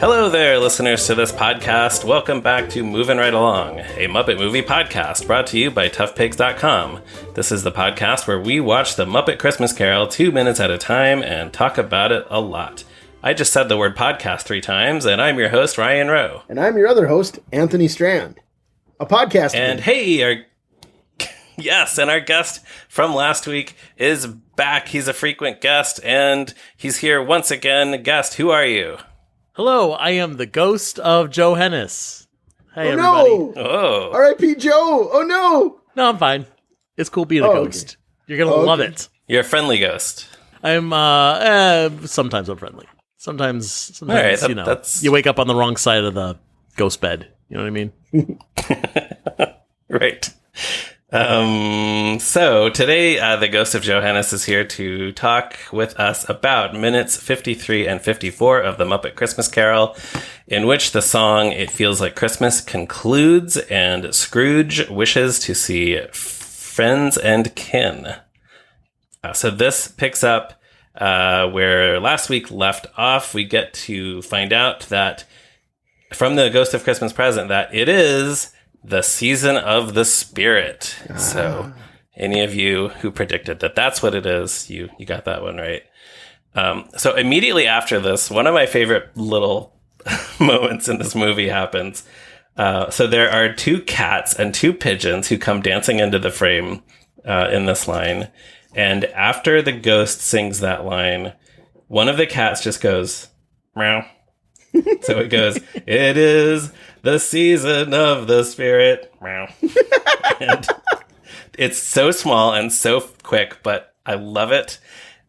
Hello there, listeners to this podcast. Welcome back to Moving Right Along, a Muppet movie podcast brought to you by toughpigs.com. This is the podcast where we watch the Muppet Christmas Carol 2 minutes at a time and talk about it a lot. I just said the word podcast 3 times, and I'm your host, Ryan Rowe. And I'm your other host, Anthony Strand. A podcast. And hey, Yes, and our guest from last week is back. He's a frequent guest, and he's here once again. Guest, who are you? Hello, I am the ghost of Joe Hennes. Hey, everybody. No. Oh. R.I.P. Joe. Oh, no. No, I'm fine. It's cool being a ghost. Okay. You're going to love it. You're a friendly ghost. I'm, sometimes I'm friendly. Sometimes right, you wake up on the wrong side of the ghost bed. You know what I mean? Right. So today, the ghost of Joe Hennes is here to talk with us about minutes 53 and 54 of the Muppet Christmas Carol, in which the song It Feels Like Christmas concludes and Scrooge wishes to see friends and kin. So this picks up where last week left off. We get to find out that from the Ghost of Christmas Present that it is the season of the spirit. So any of you who predicted that that's what it is, you got that one right. So immediately after this, one of my favorite little moments in this movie happens. So there are 2 cats and 2 pigeons who come dancing into the frame in this line. And after the ghost sings that line, one of the cats just goes, meow. So it goes, it is the season of the spirit. Meow. And it's so small and so quick, but I love it.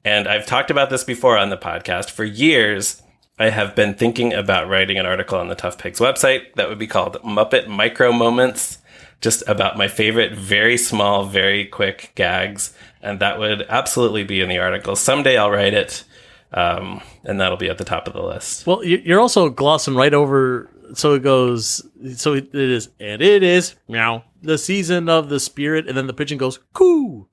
And I've talked about this before on the podcast. For years, I have been thinking about writing an article on the Tough Pigs website that would be called Muppet Micro Moments, just about my favorite, very small, very quick gags. And that would absolutely be in the article. Someday I'll write it. And that'll be at the top of the list. Well, you're also glossing right over. So it goes. So it is meow, the season of the spirit, and then the pigeon goes coo.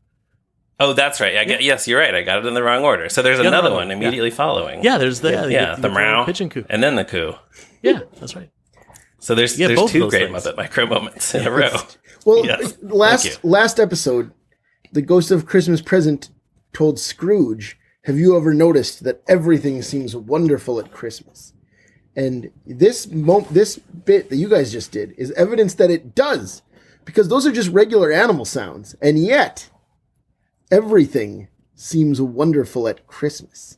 Oh, that's right. Yes, you're right. I got it in the wrong order. So there's another one immediately following. Yeah, there's the the meow, pigeon coo, and then the coo. Yeah, that's right. So there's 2 great Muppet Micro Moments in a row. Well, last episode, the Ghost of Christmas Present told Scrooge, have you ever noticed that everything seems wonderful at Christmas? And this bit that you guys just did is evidence that it does, because those are just regular animal sounds, and yet everything seems wonderful at Christmas.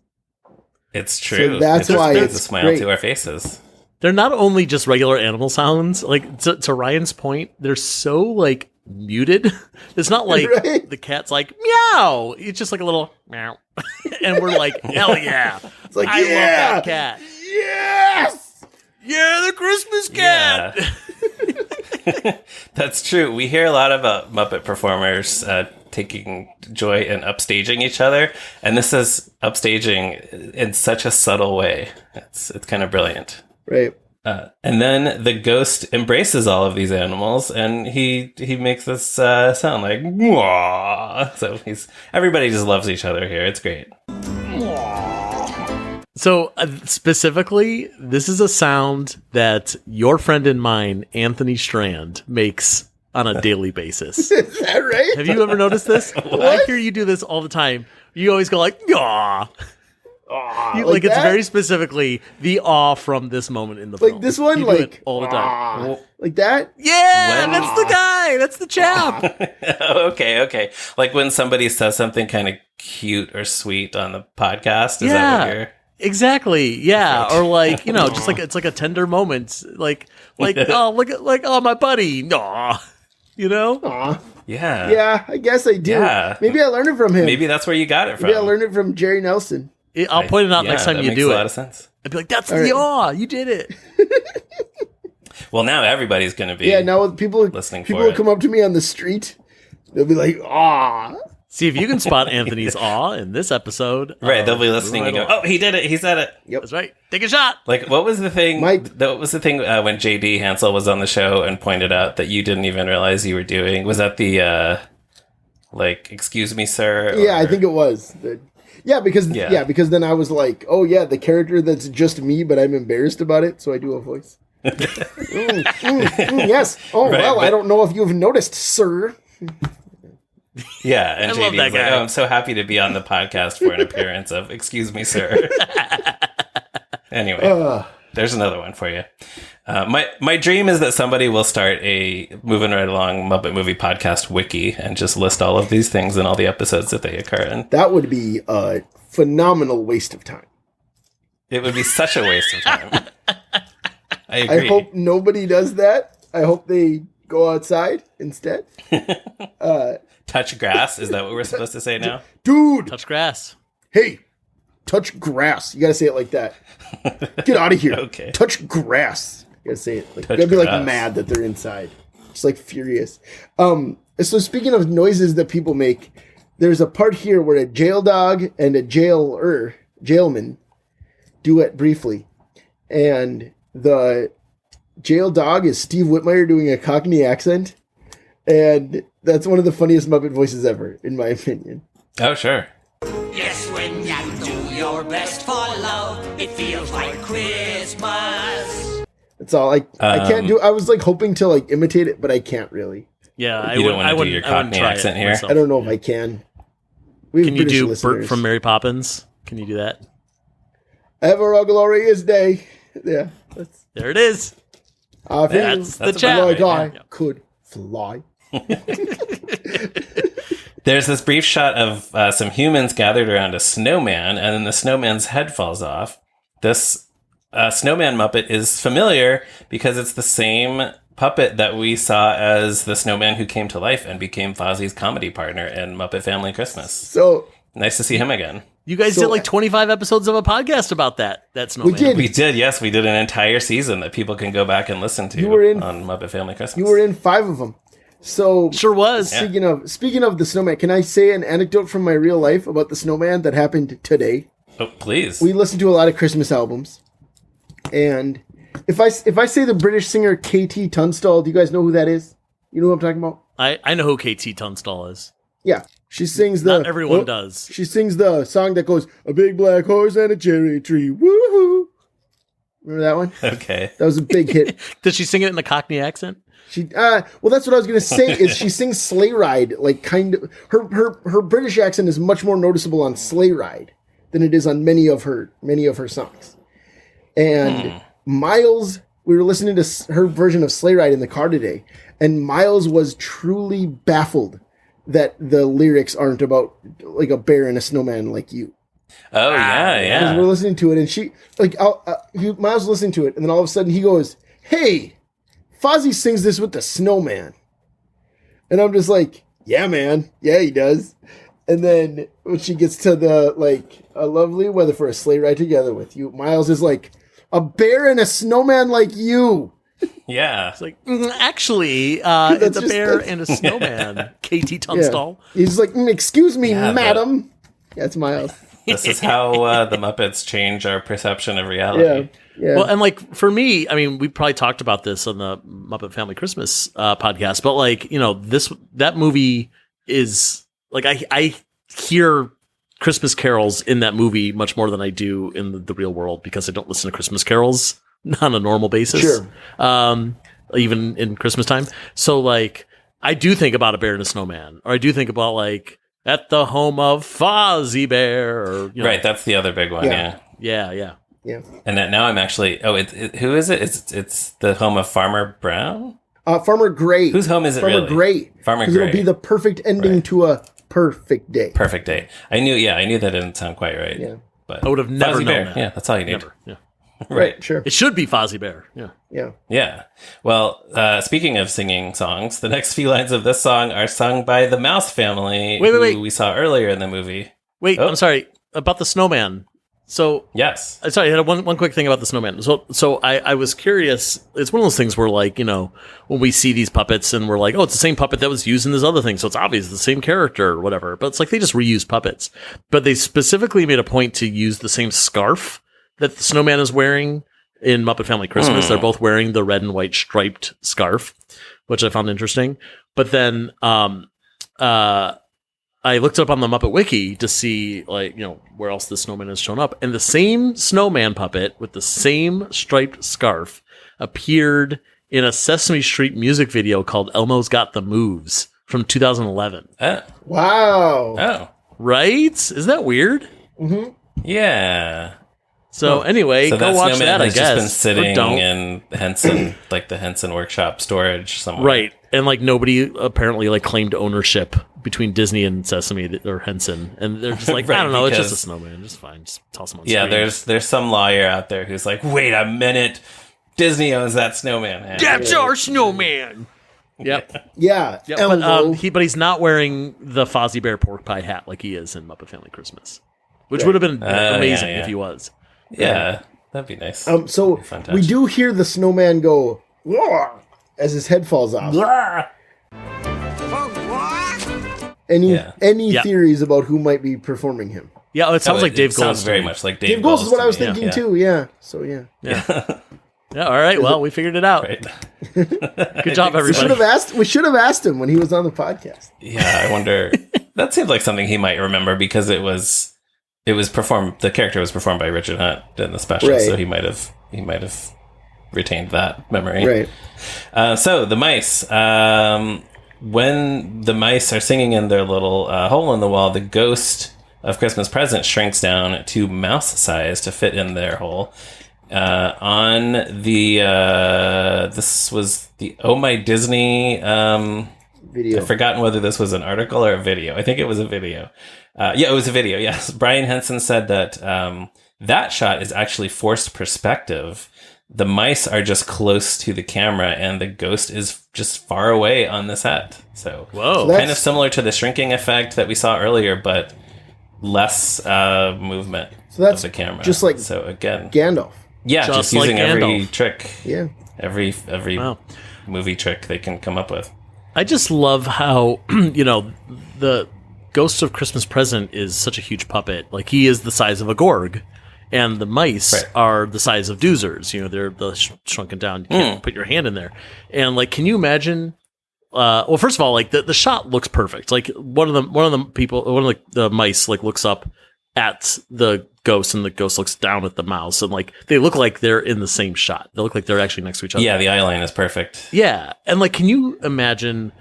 It's true. So that's why it's a smile to our faces. They're not only just regular animal sounds. Like to Ryan's point, they're so like muted. It's not like the cat's like meow. It's just like a little meow, and we're like, hell yeah! It's like I love that cat. Yes, yeah, the Christmas cat. Yeah. That's true. We hear a lot about Muppet performers taking joy in upstaging each other, and this is upstaging in such a subtle way. It's kind of brilliant. Right. And then the ghost embraces all of these animals, and he makes this sound like "Mwah." So everybody just loves each other here. It's great. So specifically, this is a sound that your friend and mine, Anthony Strand, makes on a daily basis. Is that right? Have you ever noticed this? I hear you do this all the time. You always go like "Aw." Like it's very specifically the awe from this moment in the film. Like this one, like all the time, like that. Yeah, that's the guy. That's the chap. Okay. Like when somebody says something kind of cute or sweet on the podcast. Is that what you're? Exactly. Yeah, or like just like it's like a tender moment. Like oh look at my buddy. Aw. Aw. Yeah. Yeah, I guess I do. Yeah. Maybe I learned it from him. Maybe that's where you got it from. Maybe I learned it from Jerry Nelson. I'll point it out next time you do it. Makes a lot of sense. I'd be like, that's the awe. You did it. Well, now everybody's going to be now people listening people for will come up to me on the street. They'll be like, aw. See if you can spot Anthony's awe in this episode. Right, they'll be listening and go, oh, he did it. He said it. Yep. That's right. Take a shot. Like, what was the thing? Mike. What was the thing when JD Hansel was on the show and pointed out that you didn't even realize you were doing? Was that the, excuse me, sir? Yeah, I think it was. Yeah, because then I was like, oh yeah, the character that's just me, but I'm embarrassed about it, so I do a voice. Yes. Oh right, well, I don't know if you've noticed, sir. Yeah, and JD's like, oh, I'm so happy to be on the podcast for an appearance of, excuse me, sir. Anyway, there's another one for you. My dream is that somebody will start a moving right along Muppet Movie Podcast wiki and just list all of these things and all the episodes that they occur in. That would be a phenomenal waste of time. It would be such a waste of time. I agree. I hope nobody does that. I hope they go outside instead. Touch grass? Is that what we're supposed to say now? Dude! Touch grass. Hey, touch grass. You gotta say it like that. Get out of here. Okay. Touch grass. You gotta say it. Like, you gotta be like mad that they're inside. Just like furious. So speaking of noises that people make, there's a part here where a jail dog and a jailman duet briefly. And the jail dog is Steve Whitmire doing a Cockney accent. And that's one of the funniest Muppet voices ever, in my opinion. Oh, sure. Yes, when you do your best for love, it feels like Christmas. That's all. I can't do. I was like hoping to like imitate it, but I can't really. Yeah, I wouldn't do your Cockney accent here. I don't know if I can. Can you do Bert from Mary Poppins? Can you do that? Ever a glorious day. Yeah. There it is. That's the chat. Like I could fly. There's this brief shot of some humans gathered around a snowman, and then the snowman's head falls off. This snowman Muppet is familiar because it's the same puppet that we saw as the snowman who came to life and became Fozzie's comedy partner in Muppet Family Christmas. So nice to see him again. You guys did like 25 episodes of a podcast about that snowman. We did, yes. We did an entire season that people can go back and listen to on Muppet Family Christmas. You were in 5 of them. So sure was. Speaking of the snowman, can I say an anecdote from my real life about the snowman that happened today? Oh, please. We listen to a lot of Christmas albums, and if I say the British singer KT Tunstall, do you guys know who that is? You know what I'm talking about? I know who KT Tunstall is. Yeah, she sings the. Not everyone does. She sings the song that goes a big black horse and a cherry tree. Woohoo! Remember that one? Okay, that was a big hit. Does she sing it in a Cockney accent? She well, that's what I was gonna say. Is she sings Sleigh Ride like kind of her British accent is much more noticeable on Sleigh Ride than it is on many of her songs. And Miles, we were listening to her version of Sleigh Ride in the car today, and Miles was truly baffled that the lyrics aren't about like a bear and a snowman like you. Oh yeah. Because we're listening to it, and she Miles was listening to it, and then all of a sudden he goes, "Hey, Fozzie sings this with the snowman." And I'm just like, yeah, man. Yeah, he does. And then when she gets to the, like, a lovely weather for a sleigh ride together with you, Miles is like, a bear and a snowman like you. Yeah. It's like, actually, it's a bear and a snowman. KT Tunstall. Yeah. He's like, excuse me, madam. Yeah, it's Miles. This is how the Muppets change our perception of reality. Yeah. Well, and like for me, I mean, we probably talked about this on the Muppet Family Christmas podcast, but like, you know, that movie is like, I hear Christmas carols in that movie much more than I do in the real world because I don't listen to Christmas carols on a normal basis. Sure. Even in Christmas time. So like, I do think about a bear and a snowman, or I do think about like at the home of Fozzie Bear, or, you know. Right. That's the other big one. Yeah. Yeah. And that now I'm actually. Who is it? It's the home of Farmer Brown. Farmer Gray. Whose home is it? Farmer really? Gray. Farmer Gray. Because it'll be the perfect ending to a perfect day. Perfect day. I knew that didn't sound quite right. Yeah. But I would have never Fozzie known Bear. that. Yeah, that's all you need. Never. Yeah. Right. Sure. It should be Fozzie Bear. Yeah. Well, speaking of singing songs, the next few lines of this song are sung by the Mouse Family, who we saw earlier in the movie. Wait, I'm sorry. About the snowman. So yes, sorry. I had one quick thing about the snowman. So I was curious. It's one of those things where, like, you know, when we see these puppets and we're like, oh, it's the same puppet that was used in this other thing, so it's obvious the same character or whatever. But it's like they just reuse puppets. But they specifically made a point to use the same scarf that the snowman is wearing in Muppet Family Christmas. They're both wearing the red and white striped scarf, which I found interesting. But then I looked up on the Muppet Wiki to see, like, where else the snowman has shown up. And the same snowman puppet with the same striped scarf appeared in a Sesame Street music video called Elmo's Got the Moves from 2011. Wow. Oh. Right? Isn't that weird? Mm-hmm. Yeah. So anyway, so go watch snowman that, I has guess. just been sitting in Henson, like the Henson workshop storage somewhere. Right. And like nobody apparently like claimed ownership between Disney and Sesame or Henson. And they're just like, Right, I don't know, it's because- just a snowman. Just fine. Just toss him on Yeah, screen. there's some lawyer out there who's like, wait a minute, Disney owns that snowman. That's our snowman. Yep. Yeah. Yep. Elmo. But he's not wearing the Fozzie Bear pork pie hat like he is in Muppet Family Christmas, which would have been amazing if he was. Yeah, that'd be nice. So Fun touch. we do hear the snowman go "Roar," as his head falls off. Any theories about who might be performing him? Yeah, it sounds like Dave Grohl. Sounds very much like Dave Dave Grohl is what I was to me, thinking too. Yeah. So yeah. Yeah, all right. Well, we figured it out. Right. Good job, We everybody. should have asked him when he was on the podcast. Yeah, I wonder. That seems like something he might remember because it was performed. The character was performed by Richard Hunt in the special, Right. so he might have retained that memory. Right. So the mice. When the mice are singing in their little hole in the wall, the ghost of Christmas Present shrinks down to mouse size to fit in their hole. On the this was the Oh My Disney Video. I've forgotten whether this was an article or a video. I think it was a video. Yeah, it was a video. Yes, Brian Henson said that that shot is actually forced perspective. The mice are just close to the camera, and the ghost is just far away on the set. So, Whoa. kind of similar to the shrinking effect that we saw earlier, but less movement of the camera. Just like so again, Gandalf. yeah, just like using every Gandalf. trick, Yeah. every Wow. movie trick they can come up with. I just love how, the Ghost of Christmas Present is such a huge puppet. Like, he is the size of a Gorg, and the mice are the size of Doozers. They're the shrunken down. You can't put your hand in there. And, like, can you imagine... well, first of all, like, the shot looks perfect. Like, one of the mice, like, looks up at the ghost, and the ghost looks down at the mouse, and, like, they look like they're in the same shot. They look like they're actually next to each other. Yeah, the eye line is perfect. Yeah, and like, can you imagine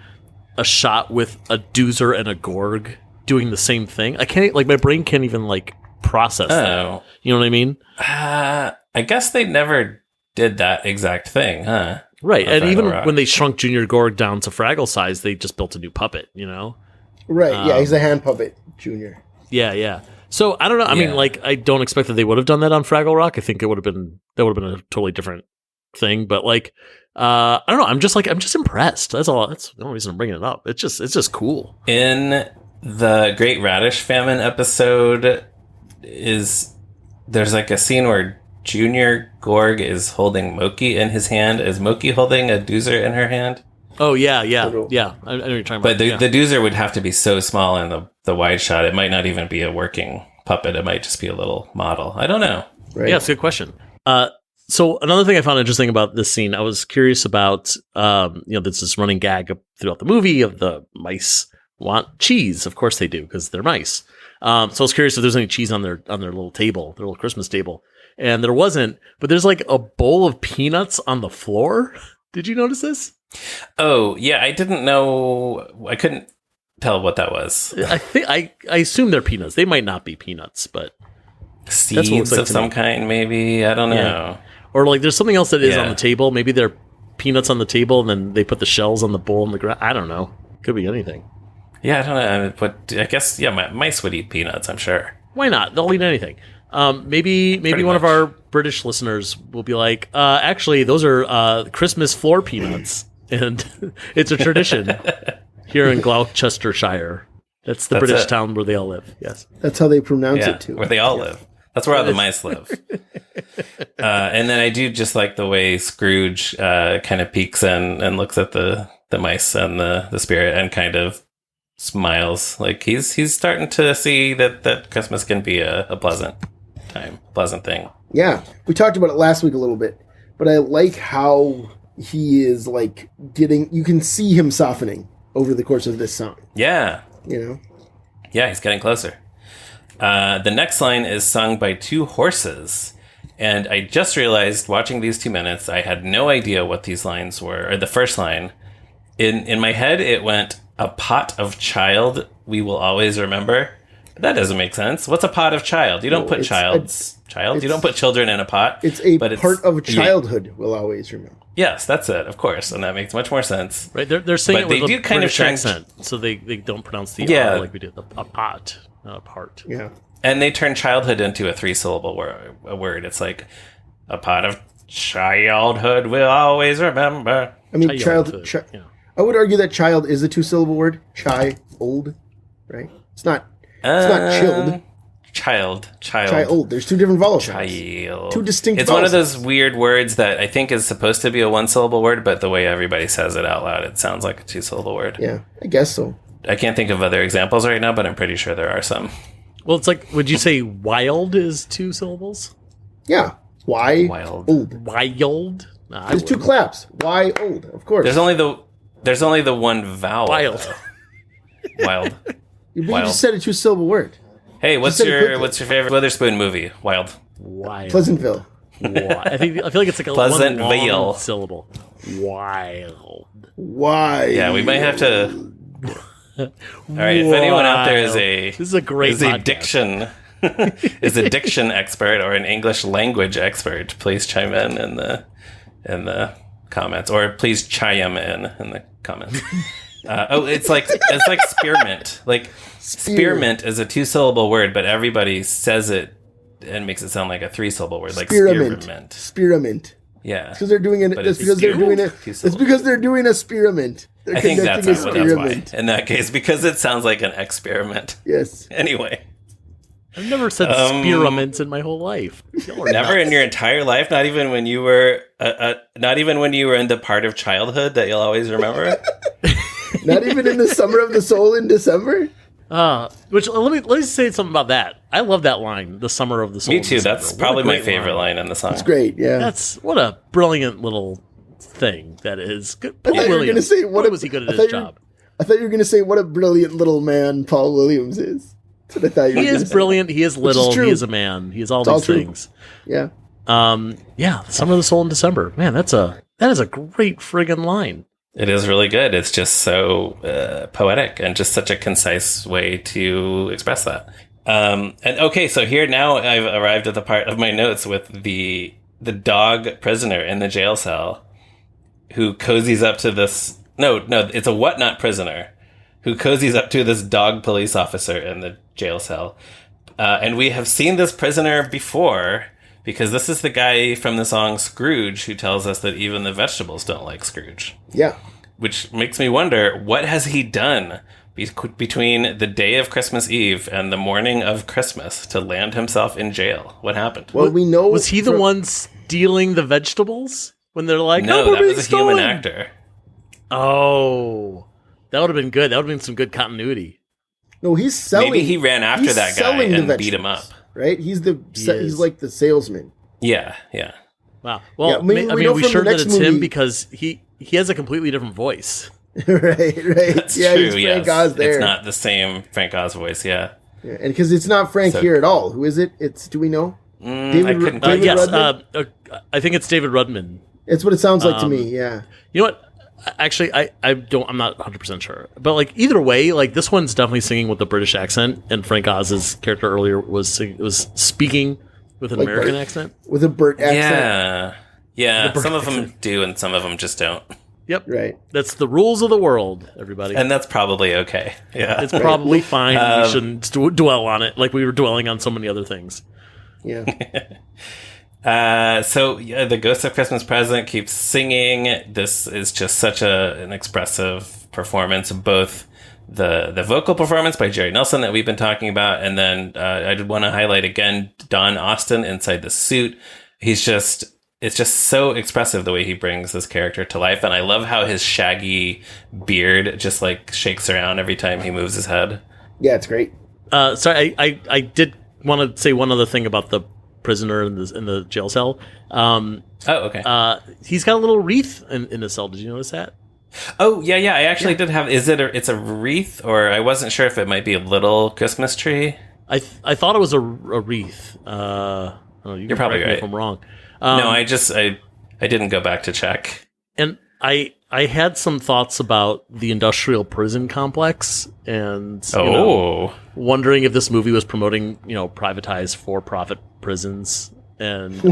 a shot with a Doozer and a Gorg doing the same thing? I can't. Like, my brain can't even like process that. You know what I mean? I guess they never did that exact thing, huh? Right, and Fraggle even Rock. when they shrunk Junior Gorg down to Fraggle size, they just built a new puppet. Right. Yeah. He's a hand puppet, Junior. Yeah. So I don't know. I mean, like, I don't expect that they would have done that on Fraggle Rock. I think that would have been a totally different thing. But like, I don't know. I'm just impressed. That's all. That's the only reason I'm bringing it up. It's just cool. In the Great Radish Famine episode, there's like a scene where Junior Gorg is holding Moki in his hand. Is Moki holding a Doozer in her hand? Oh yeah. I know what you're talking But about. the Doozer would have to be so small in the wide shot. It might not even be a working puppet. It might just be a little model. I don't know. Right. Yeah, it's a good question. So another thing I found interesting about this scene, I was curious about, there's this running gag throughout the movie of the mice want cheese. Of course they do, because they're mice. So I was curious if there's any cheese on their little table, their little Christmas table. And there wasn't, but there's like a bowl of peanuts on the floor. Did you notice this? Oh, yeah, I didn't know. I couldn't tell what that was. I assume they're peanuts. They might not be peanuts, but Seeds what it looks like of to some me. kind, maybe. I don't know. Yeah. Or like there's something else that is on Yeah. the table. Maybe they're peanuts on the table, and then they put the shells on the bowl on the ground. I don't know. Could be anything. Yeah, I don't know. But I guess, mice would eat peanuts, I'm sure. Why not? They'll eat anything. Maybe Pretty one of much. our British listeners will be like, actually, those are Christmas floor peanuts, and it's a tradition here in Gloucestershire. That's the That's British it. town where they all live. Yes. That's how they pronounce Yeah, it too. where they all live. That's where all the mice live. And then I do just like the way Scrooge kind of peeks in and looks at the mice and the spirit and kind of smiles. Like he's starting to see that Christmas can be a pleasant time, pleasant thing. Yeah, we talked about it last week a little bit, but I like how he is like you can see him softening over the course of this song. Yeah. Yeah, he's getting closer. The next line is sung by two horses. And I just realized, watching these 2 minutes, I had no idea what these lines were. Or the first line. In my head, it went, a pot of child we will always remember. That doesn't make sense. What's a pot of child? You don't put child. You don't put children in a pot. It's part of childhood we'll always remember. Yes, that's it, of course. And that makes much more sense. Right, they're saying it with a British accent, so they don't pronounce the R like we did. A pot, not a part. Yeah. And they turn childhood into a 3-syllable word. It's like, a pot of childhood we'll always remember. I mean, I would argue that child is a 2-syllable word. Child, right? It's not chilled. Child. There's 2 different vowel sounds. Child. 2 distinct It's one of those weird words that I think is supposed to be a 1-syllable word, but the way everybody says it out loud, it sounds like a 2-syllable word. Yeah, I guess so. I can't think of other examples right now, but I'm pretty sure there are some. Well, it's like, would you say wild is 2 syllables? Yeah. Wild. Wild? Nah, There's 2 claps. Wild, of course. There's only the one vowel. Wild. Wild. You just said a 2-syllable word. Hey, what's your favorite Witherspoon movie? Wild. Pleasantville. I feel like it's like a Pleasantville. one syllable. Wild. Yeah, we might have to. All right, if anyone out there this is a great podcast. is a diction expert or an English language expert, please chime in the comments, or please chime in the comments. It's like spearmint. Like spearmint is a 2-syllable word, but everybody says it and makes it sound like a 3-syllable word, like spearmint. Spearmint. Yeah, because they're doing it. That's because they're doing it. It's because they're doing a spearmint. I think that's why. In that case, because it sounds like an experiment. Yes. Anyway. I've never said spearmint in my whole life. Never in your entire life, not even when you were, in the part of childhood that you'll always remember. Not even in the summer of the soul in December. Which let me say something about that. I love that line, "The summer of the soul." Me too. That's probably my favorite line in the song. It's great. Yeah. That's what a brilliant little thing that is. Good. Paul I thought you were going to say was he good at his job? I thought you were going to say what a brilliant little man Paul Williams is. That's what I thought you were He is brilliant. He is little. He is a man. He is all these things. Yeah. Yeah. Summer of the Soul in December. Man, that is a great friggin' line. It is really good. It's just so poetic and just such a concise way to express that. And okay, so here now I've arrived at the part of my notes with the dog prisoner in the jail cell who cozies up to this. No, it's a whatnot prisoner who cozies up to this dog police officer in the jail cell. And we have seen this prisoner before because this is the guy from the song Scrooge who tells us that even the vegetables don't like Scrooge. Yeah. Which makes me wonder, what has he done between the day of Christmas Eve and the morning of Christmas to land himself in jail? What happened? Well, we know... Was he the one stealing the vegetables? When they're like, no, that was a human actor. Oh, that would have been good. That would have been some good continuity. No, he's selling... Maybe he ran after that guy and beat him up. Right? He's like the salesman. Yeah. Wow. Well, yeah, we sure that it's him because he has a completely different voice. right. That's true, He's Frank Oz there. It's not the same Frank Oz voice, yeah. And because it's not Frank here at all. Who is it? Do we know? David yes, I think it's David Rudman. It's what it sounds like to me, yeah. You know what? Actually, I'm not 100% sure. But like either way, like this one's definitely singing with the British accent, and Frank Oz's character earlier was speaking with an American accent. With a Bert accent. Yeah. Some of them do, and some of them just don't. Yep. Right. That's the rules of the world, everybody. And that's probably okay. Yeah. It's probably fine. We shouldn't dwell on it like we were dwelling on so many other things. Yeah. The Ghost of Christmas Present keeps singing. This is just such an expressive performance, both the vocal performance by Jerry Nelson that we've been talking about, and then I did want to highlight again Don Austin inside the suit. It's just so expressive the way he brings this character to life, and I love how his shaggy beard just like shakes around every time he moves his head. Yeah, it's great. Sorry, I did want to say one other thing about the prisoner in the jail cell. Okay. He's got a little wreath in the cell. Did you notice that? Oh, yeah. I actually did have. It's a wreath, or I wasn't sure if it might be a little Christmas tree. I thought it was a wreath. You're probably right if I'm wrong. No, I didn't go back to check. And I had some thoughts about the industrial prison complex, and wondering if this movie was promoting privatized for-profit prisons, and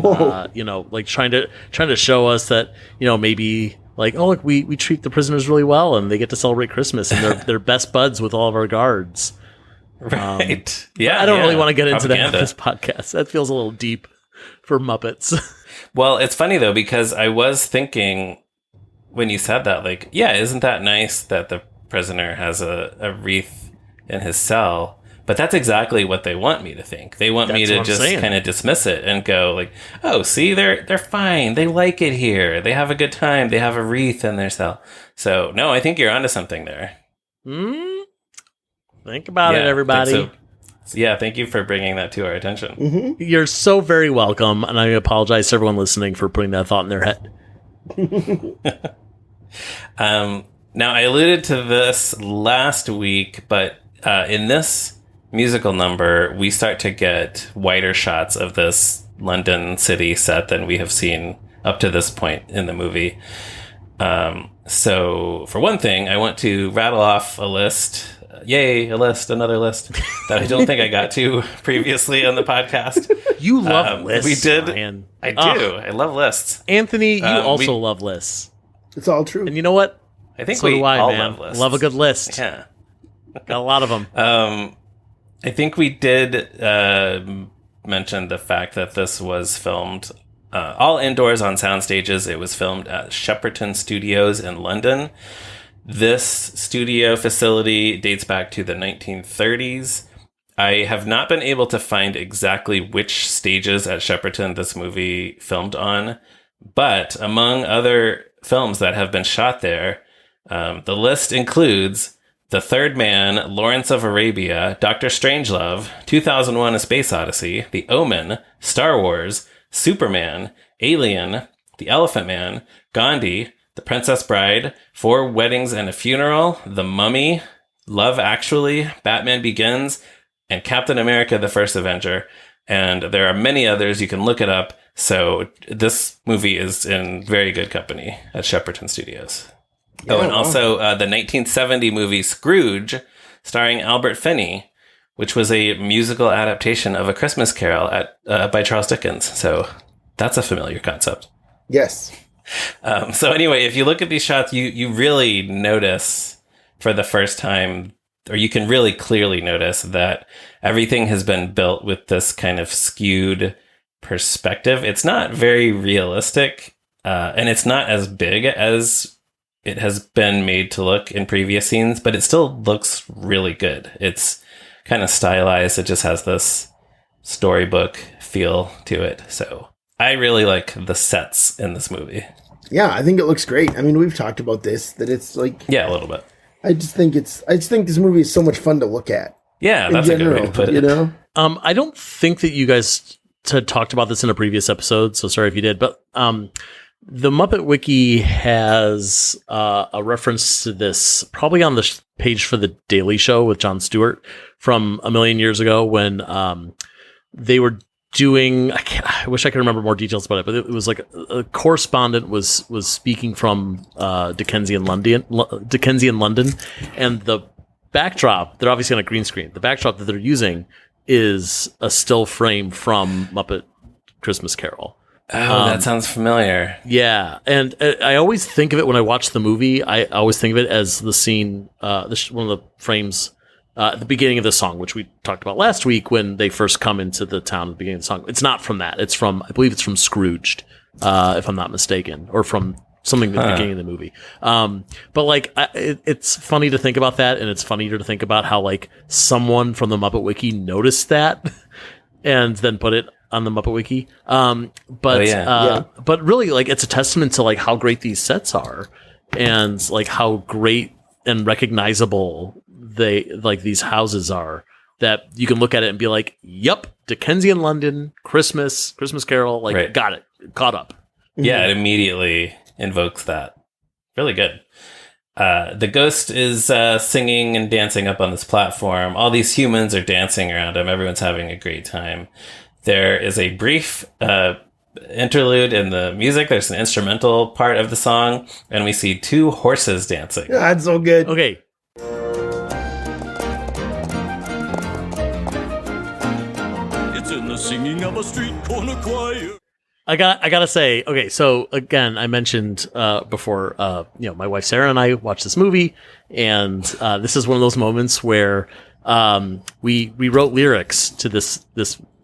like trying to show us that maybe like, oh look, we treat the prisoners really well and they get to celebrate Christmas and they're best buds with all of our guards. Right. I don't really want to get into that on this podcast. That feels a little deep for Muppets. Well, it's funny though, because I was thinking when you said that, like, yeah, isn't that nice that the prisoner has a wreath in his cell? But that's exactly what they want me to think. They want me to just kind of dismiss it and go like, oh, see, they're fine. They like it here. They have a good time. They have a wreath in their cell. So, no, I think you're onto something there. Think about it, everybody. Yeah, thank you for bringing that to our attention. Mm-hmm. You're so very welcome, and I apologize to everyone listening for putting that thought in their head. Now, I alluded to this last week, but in this musical number, we start to get wider shots of this London city set than we have seen up to this point in the movie. So, for one thing, I want to rattle off a list. Yay, another list that I don't think I got to previously on the podcast. You love lists. We did. Ryan. I do. I love lists. Anthony, you also love lists. It's all true. And you know what? I think so we do I, all man. love lists. Love a good list. Yeah. Got a lot of them. I think we did mention the fact that this was filmed all indoors on sound stages. It was filmed at Shepperton Studios in London. This studio facility dates back to the 1930s. I have not been able to find exactly which stages at Shepperton this movie filmed on, but among other films that have been shot there, the list includes The Third Man, Lawrence of Arabia, Dr. Strangelove, 2001: A Space Odyssey, The Omen, Star Wars, Superman, Alien, The Elephant Man, Gandhi, The Princess Bride, Four Weddings and a Funeral, The Mummy, Love Actually, Batman Begins, and Captain America: The First Avenger. And there are many others. You can look it up. So this movie is in very good company at Shepperton Studios. Oh, and also the 1970 movie Scrooge, starring Albert Finney, which was a musical adaptation of A Christmas Carol by Charles Dickens. So that's a familiar concept. Yes. So anyway, if you look at these shots, you really notice for the first time, or you can really clearly notice that everything has been built with this kind of skewed perspective. It's not very realistic, and it's not as big as it has been made to look in previous scenes, but it still looks really good. It's kind of stylized. It just has this storybook feel to it. So I really like the sets in this movie. Yeah, I think it looks great. I mean, we've talked about this, that it's like... Yeah, a little bit. I just think this movie is so much fun to look at. Yeah, that's a good way to put it. You know? I don't think that you guys had talked about this in a previous episode, so sorry if you did, but the Muppet Wiki has a reference to this probably on the page for The Daily Show with Jon Stewart from a million years ago when they were doing, I wish I could remember more details about it, but it was like a correspondent was speaking from Dickensian London, and the backdrop, they're obviously on a green screen. The backdrop that they're using is a still frame from Muppet Christmas Carol. Oh, that sounds familiar. Yeah, and I always think of it when I watch the movie. I always think of it as the scene, one of the frames at the beginning of the song, which we talked about last week when they first come into the town at the beginning of the song. It's not from that. It's from, I believe it's from Scrooged, if I'm not mistaken, or from something at the beginning of the movie. But like, it's funny to think about that, and it's funnier to think about how like someone from the Muppet Wiki noticed that and then put it on the Muppet Wiki. But really, like, it's a testament to like how great these sets are, and like how great and recognizable these houses are, that you can look at it and be like, yep, Dickensian London, Christmas Carol, like, right. Got it, caught up. Yeah, it immediately invokes that. Really good. The ghost is singing and dancing up on this platform. All these humans are dancing around him. Everyone's having a great time. There is a brief interlude in the music. There's an instrumental part of the song, and we see two horses dancing. That's so good. Okay. It's in the singing of a street corner choir. I gotta say, okay, so again, I mentioned before, my wife Sarah and I watched this movie, and this is one of those moments where we wrote lyrics to this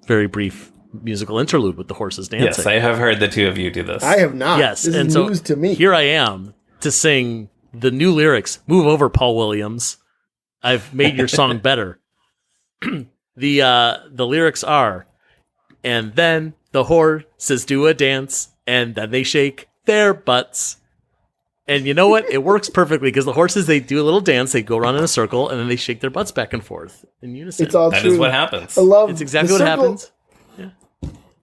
very brief musical interlude with the horses dancing. Yes, I have heard the two of you do this. I have not. Yes, This and is so news to me. here I am to sing the new lyrics. Move over, Paul Williams. I've made your song better. The lyrics are, and then the horses do a dance, and then they shake their butts. And you know what? It works perfectly because the horses, they do a little dance, they go around in a circle, and then they shake their butts back and forth in unison. It's all That true. is what happens. I love It's exactly the what circle- happens.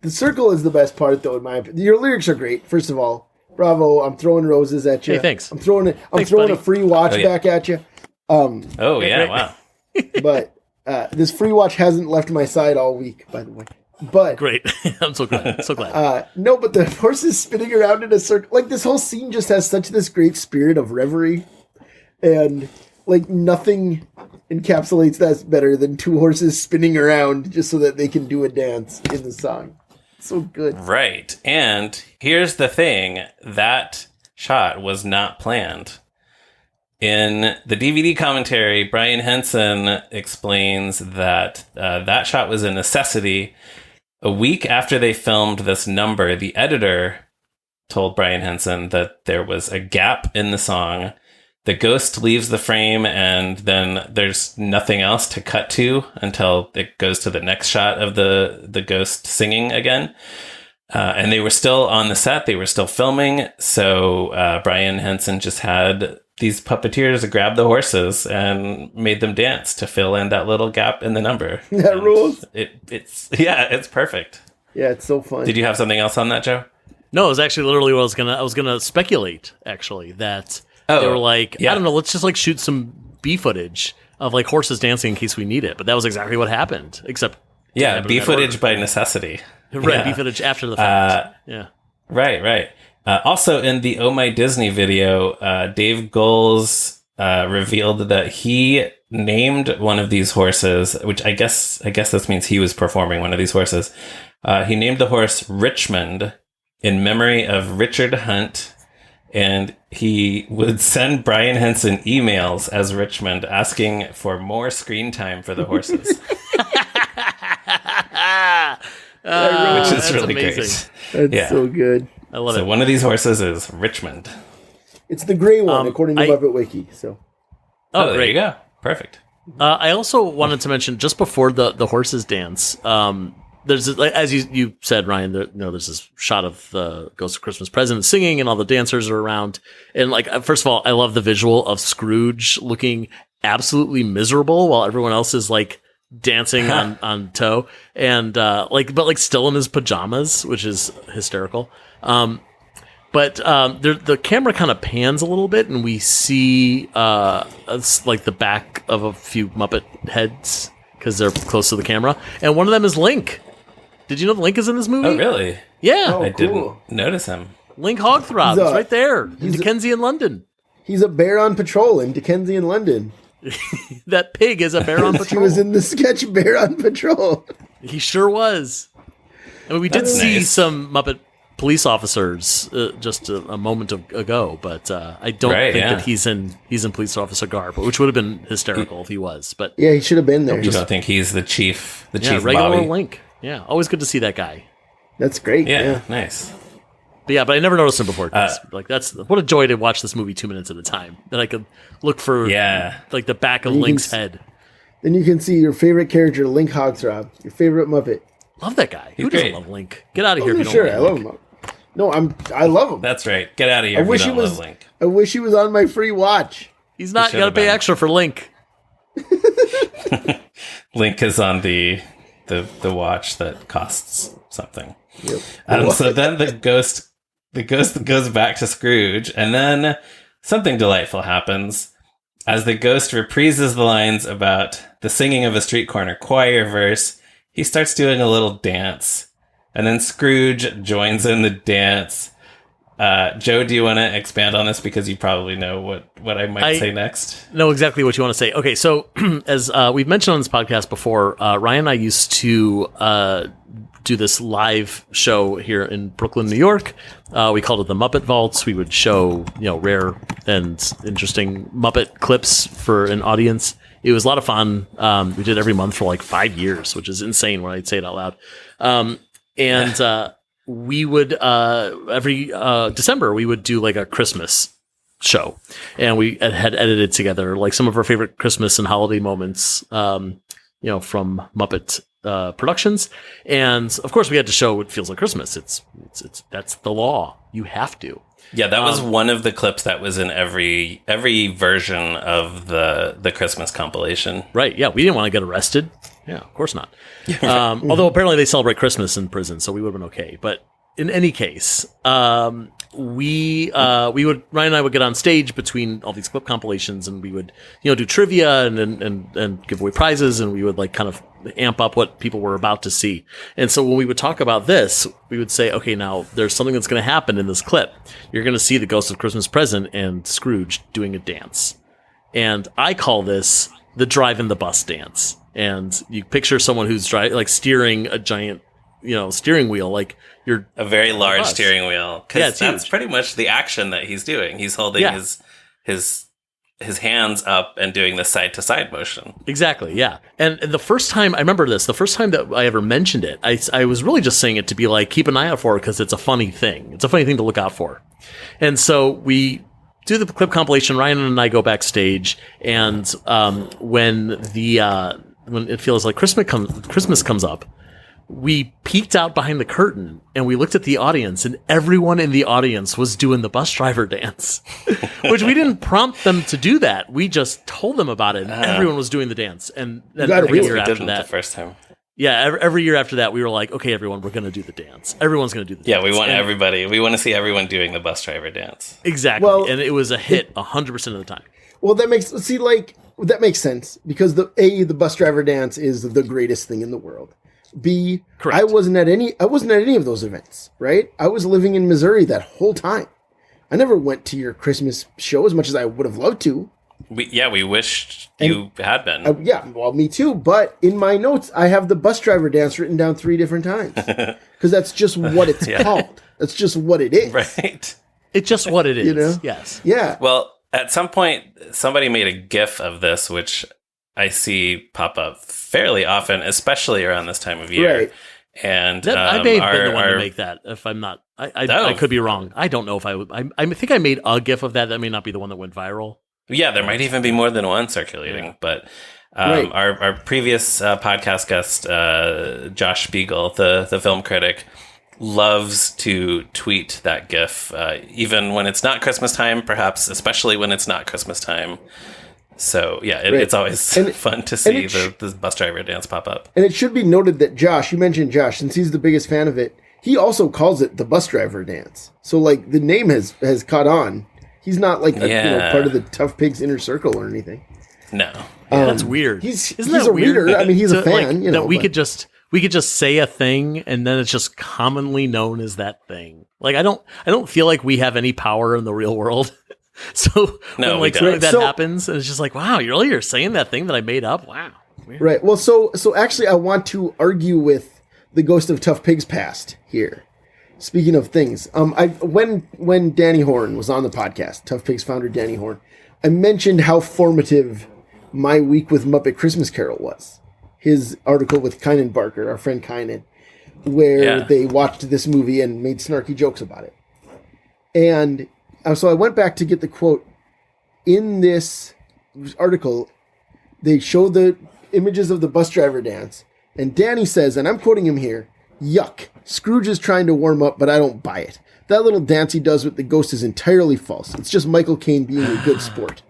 The circle is the best part, though, in my opinion. Your lyrics are great. First of all, bravo! I'm throwing roses at you. Hey, thanks. I'm throwing Thanks, a buddy. free watch Oh, yeah. back at you. Oh, yeah, great. wow. But this free watch hasn't left my side all week, by the way. But Great. I'm so glad. So glad. no, but the horses spinning around in a circle, like this whole scene just has such this great spirit of reverie, and like nothing encapsulates that better than two horses spinning around just so that they can do a dance in the song. So good. Right. And here's the thing. That shot was not planned. In the DVD commentary, Brian Henson explains that that shot was a necessity. A week after they filmed this number, the editor told Brian Henson that there was a gap in the song. The ghost leaves the frame, and then there's nothing else to cut to until it goes to the next shot of the ghost singing again. And they were still on the set. They were still filming. So Brian Henson just had these puppeteers grab the horses and made them dance to fill in that little gap in the number. That And rules. It's perfect. Yeah, it's so fun. Did you have something else on that, Joe? No, it was actually literally what I was gonna speculate, actually, that they were like, yeah. I don't know, let's just like shoot some B footage of like horses dancing in case we need it. But that was exactly what happened, except Yeah, happened B in that footage order. by necessity. Right, Yeah. B footage after the fact. Yeah. Right. Also, in the Oh My Disney video, Dave Goelz revealed that he named one of these horses, which I guess this means he was performing one of these horses. He named the horse Richmond in memory of Richard Hunt, and he would send Brian Henson emails as Richmond asking for more screen time for the horses, which is that's really amazing. great. That's so good. I love So it. one of these horses is Richmond. It's the gray one, according to I- Muppet Wiki. So Oh, there great. you go. Perfect. I also wanted to mention just before the horses dance. There's like, as you said, Ryan. There's this shot of the Ghost of Christmas Present singing, and all the dancers are around. And like, first of all, I love the visual of Scrooge looking absolutely miserable while everyone else is like dancing on toe, and but still in his pajamas, which is hysterical. But the camera kind of pans a little bit, and we see it's like the back of a few Muppet heads because they're close to the camera, and one of them is Link. Did you know Link is in this movie? Oh, really? Yeah, Oh, I cool. didn't notice him. Link Hogthrob He's is right there in he's a- Dickensian London. he's a bear on patrol in Dickensian London. That pig is a bear on He patrol. was in the sketch Bear on Patrol. He sure was. I mean, we did That's see nice. some Muppet police officers just a moment ago, but I don't Right, think yeah. that he's in police officer garb, which would have been hysterical if he was. But Yeah, he should have been there. You don't think he's the chief? The yeah, chief regular Bobby? Link. Yeah, always good to see that guy. That's great. Yeah, nice. But I never noticed him before. That's what a joy to watch this movie 2 minutes at a time. That I could look for Yeah. like the back of You can Link's s- head. Then you can see your favorite character, Link Hogthrob, your favorite Muppet. Love that guy. Who He's doesn't great. love Link? Get out of here if you don't Sure, like I Link. love him. No, I love him. That's right. Get out of here I if wish you he don't was. love Link. I wish he was on my free watch. He's not. should You got to have pay been. extra for Link. Link is on the watch that costs something. Yep. So then the ghost goes back to Scrooge, and then something delightful happens. As the ghost reprises the lines about the singing of a street corner choir verse, he starts doing a little dance. And then Scrooge joins in the dance. Joe, do you want to expand on this? Because you probably know what I might say next. Know exactly what you want to say. Okay, so as we've mentioned on this podcast before, Ryan and I used to do this live show here in Brooklyn, New York. We called it the Muppet Vaults. We would show, rare and interesting Muppet clips for an audience. It was a lot of fun. We did it every month for like 5 years, which is insane when I'd say it out loud. We would every December we would do like a Christmas show, and we had edited together like some of our favorite Christmas and holiday moments, from Muppet productions, and of course we had to show what feels like Christmas. It's that's the law. You have to. Yeah, that was one of the clips that was in every version of the Christmas compilation. Right. Yeah, we didn't want to get arrested. Yeah, of course not. Although apparently they celebrate Christmas in prison, so we would have been okay. But in any case, Ryan and I would get on stage between all these clip compilations, and we would do trivia and give away prizes, and we would like kind of amp up what people were about to see. And so when we would talk about this, we would say, okay, now there's something that's going to happen in this clip. You're going to see the Ghost of Christmas Present and Scrooge doing a dance, and I call this the drive in the bus dance. And you picture someone who's steering a giant, steering wheel, like you're a very large steering wheel. Because that's huge. pretty much the action that he's doing. He's holding his hands up and doing the side to side motion. Exactly. Yeah. And the first time I remember this, the first time that I ever mentioned it, I was really just saying it to be like, keep an eye out for it because it's a funny thing. It's a funny thing to look out for. And so we do the clip compilation. Ryan and I go backstage, and when it feels like Christmas comes up, we peeked out behind the curtain and we looked at the audience, and everyone in the audience was doing the bus driver dance, which we didn't prompt them to do that. We just told them about it, and everyone was doing the dance. And then every year after that, the first time. Yeah, every year after that, we were like, okay, everyone, we're going to do the dance. Everyone's going to do the dance. Yeah, we want everybody. We want to see everyone doing the bus driver dance. Exactly. Well, and it was a hit 100% of the time. Well, that makes sense because the bus driver dance is the greatest thing in the world. B, correct. I wasn't at any of those events, right? I was living in Missouri that whole time. I never went to your Christmas show as much as I would have loved to. We wished you had been. Me too. But in my notes, I have the bus driver dance written down 3 different times because that's just what it's called. That's just what it is. Right. It's just what it is. Yes. Yeah. Well, at some point, somebody made a GIF of this, which I see pop up fairly often, especially around this time of year. Right. And I may have been the one to make that. If I'm not, I could be wrong. I don't know if I would. I think I made a GIF of that. That may not be the one that went viral. Yeah, there might even be more than one circulating. Yeah. But our previous podcast guest, Josh Spiegel, the film critic, loves to tweet that GIF, even when it's not Christmas time, perhaps especially when it's not Christmas time. So, yeah, it's always fun to see the bus driver dance pop up. And it should be noted that Josh, you mentioned Josh, since he's the biggest fan of it, he also calls it the bus driver dance. So, like, the name has caught on. He's not, like, part of the Tough Pigs inner circle or anything. No. That's weird. Isn't that a reader. I mean, he's a fan, that we could just say a thing, and then it's just commonly known as that thing. Like, I don't feel like we have any power in the real world. So when like something like that happens, and it's just like, wow, you're saying that thing that I made up? Wow. Weird. Right. Well, so actually, I want to argue with the ghost of Tough Pigs past here. Speaking of things, when Danny Horn was on the podcast, Tough Pigs founder Danny Horn, I mentioned how formative my week with Muppet Christmas Carol was. His article with Kynan Barker, our friend Kynan, where they watched this movie and made snarky jokes about it. And so I went back to get the quote. In this article, they show the images of the bus driver dance, and Danny says, and I'm quoting him here, "Yuck, Scrooge is trying to warm up, but I don't buy it. That little dance he does with the ghost is entirely false. It's just Michael Caine being a good sport."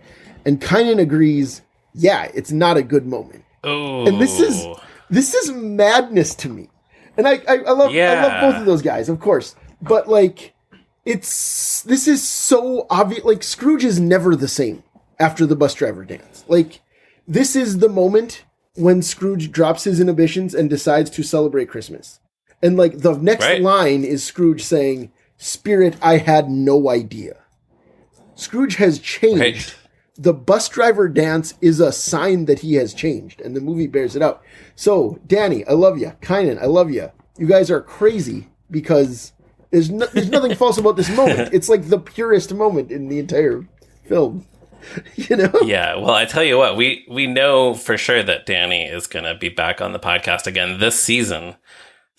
And Kynan agrees, yeah, it's not a good moment. Oh. And this is madness to me. And I love both of those guys, of course. But like, this is so obvious. Like, Scrooge is never the same after the bus driver dance. Like, this is the moment when Scrooge drops his inhibitions and decides to celebrate Christmas. And, like, the next line is Scrooge saying, "Spirit, I had no idea." Scrooge has changed. Right. The bus driver dance is a sign that he has changed, and the movie bears it out. So, Danny, I love you. Kynan, I love you. You guys are crazy because there's nothing false about this moment. It's like the purest moment in the entire film. You know? Yeah, well, I tell you what, we know for sure that Danny is going to be back on the podcast again this season.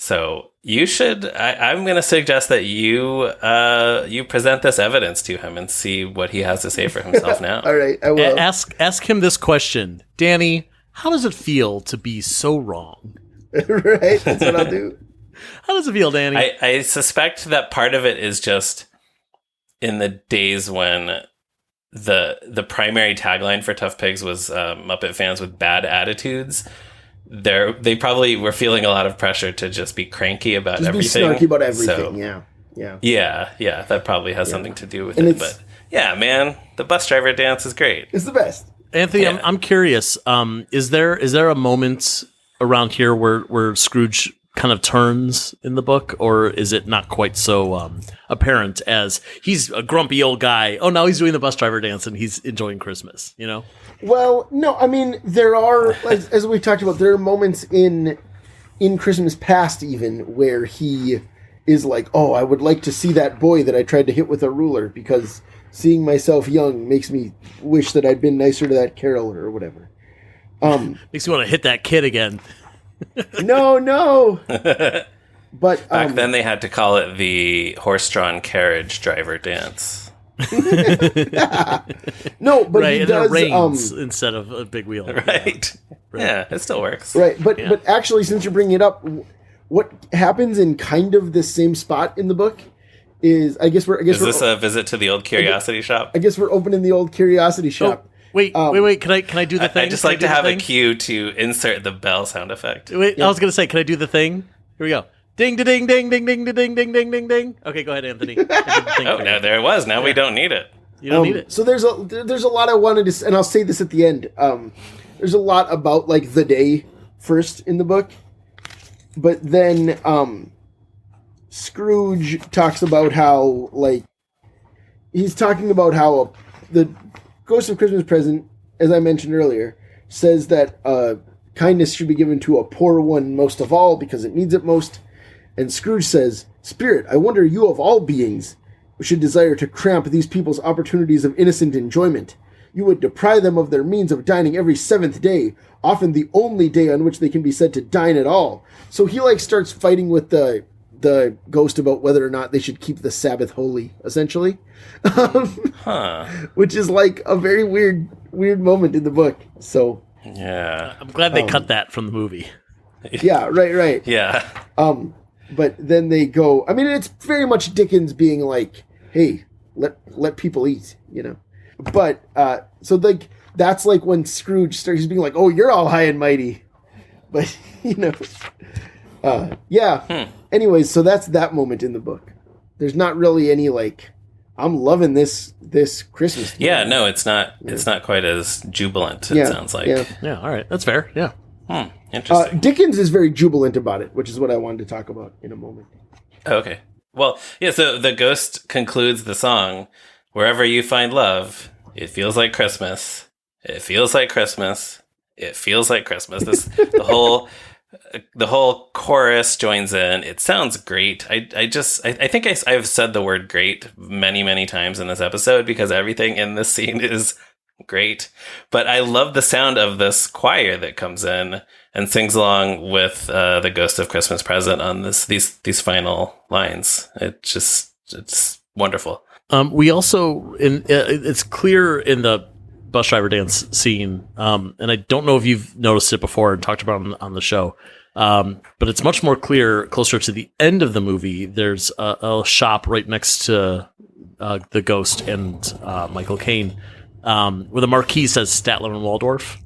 So you should. I'm going to suggest that you present this evidence to him and see what he has to say for himself now. All right, I will. Ask him this question, Danny. How does it feel to be so wrong? Right, that's what I'll do. How does it feel, Danny? I suspect that part of it is just in the days when the primary tagline for Tough Pigs was Muppet fans with bad attitudes. They probably were feeling a lot of pressure to just be cranky about everything. Just be snarky about everything, so, yeah. That probably has something to do with it. But yeah, man, the bus driver dance is great. It's the best. Anthony, yeah. I'm curious. Is there a moment around here where Scrooge kind of turns in the book, or is it not quite so apparent as he's a grumpy old guy? Oh, now he's doing the bus driver dance and he's enjoying Christmas, you know? Well, no, I mean, there are, as we talked about, there are moments in Christmas Past even where he is like, oh, I would like to see that boy that I tried to hit with a ruler because seeing myself young makes me wish that I'd been nicer to that Carol or whatever. Makes me want to hit that kid again. No. But back then they had to call it the horse-drawn carriage driver dance. No, but right, he does reins instead of a big wheel. Right. Yeah, it still works. Right, but actually, since you're bringing it up, what happens in kind of the same spot in the book is, is this a visit to the old curiosity shop? I guess we're opening the old curiosity shop. Oh, wait! Can I do the thing? I just like to have a cue to insert the bell sound effect. Wait, yeah. I was going to say, can I do the thing? Here we go. Ding, da, ding, ding, ding, ding, da, ding, ding, ding, ding, ding. Okay, go ahead, Anthony. No, there it was. Now we don't need it. You don't need it. So there's a lot I wanted to, and I'll say this at the end. There's a lot about like the day first in the book, but then Scrooge talks about how he's talking about how the Ghost of Christmas Present, as I mentioned earlier, says that kindness should be given to a poor one most of all because it needs it most. And Scrooge says, "Spirit, I wonder you of all beings should desire to cramp these people's opportunities of innocent enjoyment. You would deprive them of their means of dining every 7th day, often the only day on which they can be said to dine at all." So he starts fighting with the ghost about whether or not they should keep the Sabbath holy, essentially. Which is like a very weird moment in the book. So yeah, I'm glad they cut that from the movie. Yeah, right. Yeah. But then they go, I mean, it's very much Dickens being like, hey, let people eat, you know. But, so that's like when Scrooge starts being like, oh, you're all high and mighty. But, you know, yeah. Anyways, so that's that moment in the book. There's not really any I'm loving this Christmas. Yeah, no, it's not. Yeah. It's not quite as jubilant. It sounds like. Yeah. All right, that's fair. Yeah. Interesting. Dickens is very jubilant about it, which is what I wanted to talk about in a moment. Okay. Well, yeah. So the ghost concludes the song. Wherever you find love, it feels like Christmas. It feels like Christmas. It feels like Christmas. The whole chorus joins in. It sounds great. I think I've said the word great many, many times in this episode because everything in this scene is great. But I love the sound of this choir that comes in and sings along with the Ghost of Christmas Present on these final lines. It's wonderful. We also it's clear in the bus driver dance scene, and I don't know if you've noticed it before and talked about it on the show, but it's much more clear closer to the end of the movie. There's a shop right next to the ghost and Michael Caine, where the marquee says Statler and Waldorf.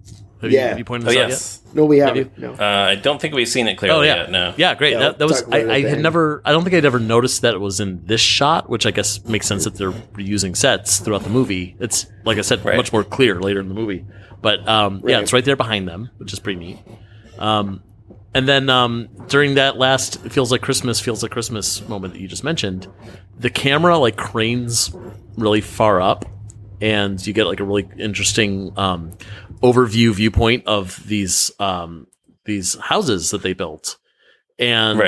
Have you pointed this out yet? No, we haven't. No. I don't think we've seen it clearly yet. No. Yeah, great. Yeah, that was. I had never. I don't think I'd ever noticed that it was in this shot, which I guess makes sense that they're reusing sets throughout the movie. It's like I said, much more clear later in the movie. But yeah, it's right there behind them, which is pretty neat. And then during that last feels like Christmas moment that you just mentioned, the camera like cranes really far up, and you get like a really interesting overview viewpoint of these houses that they built. And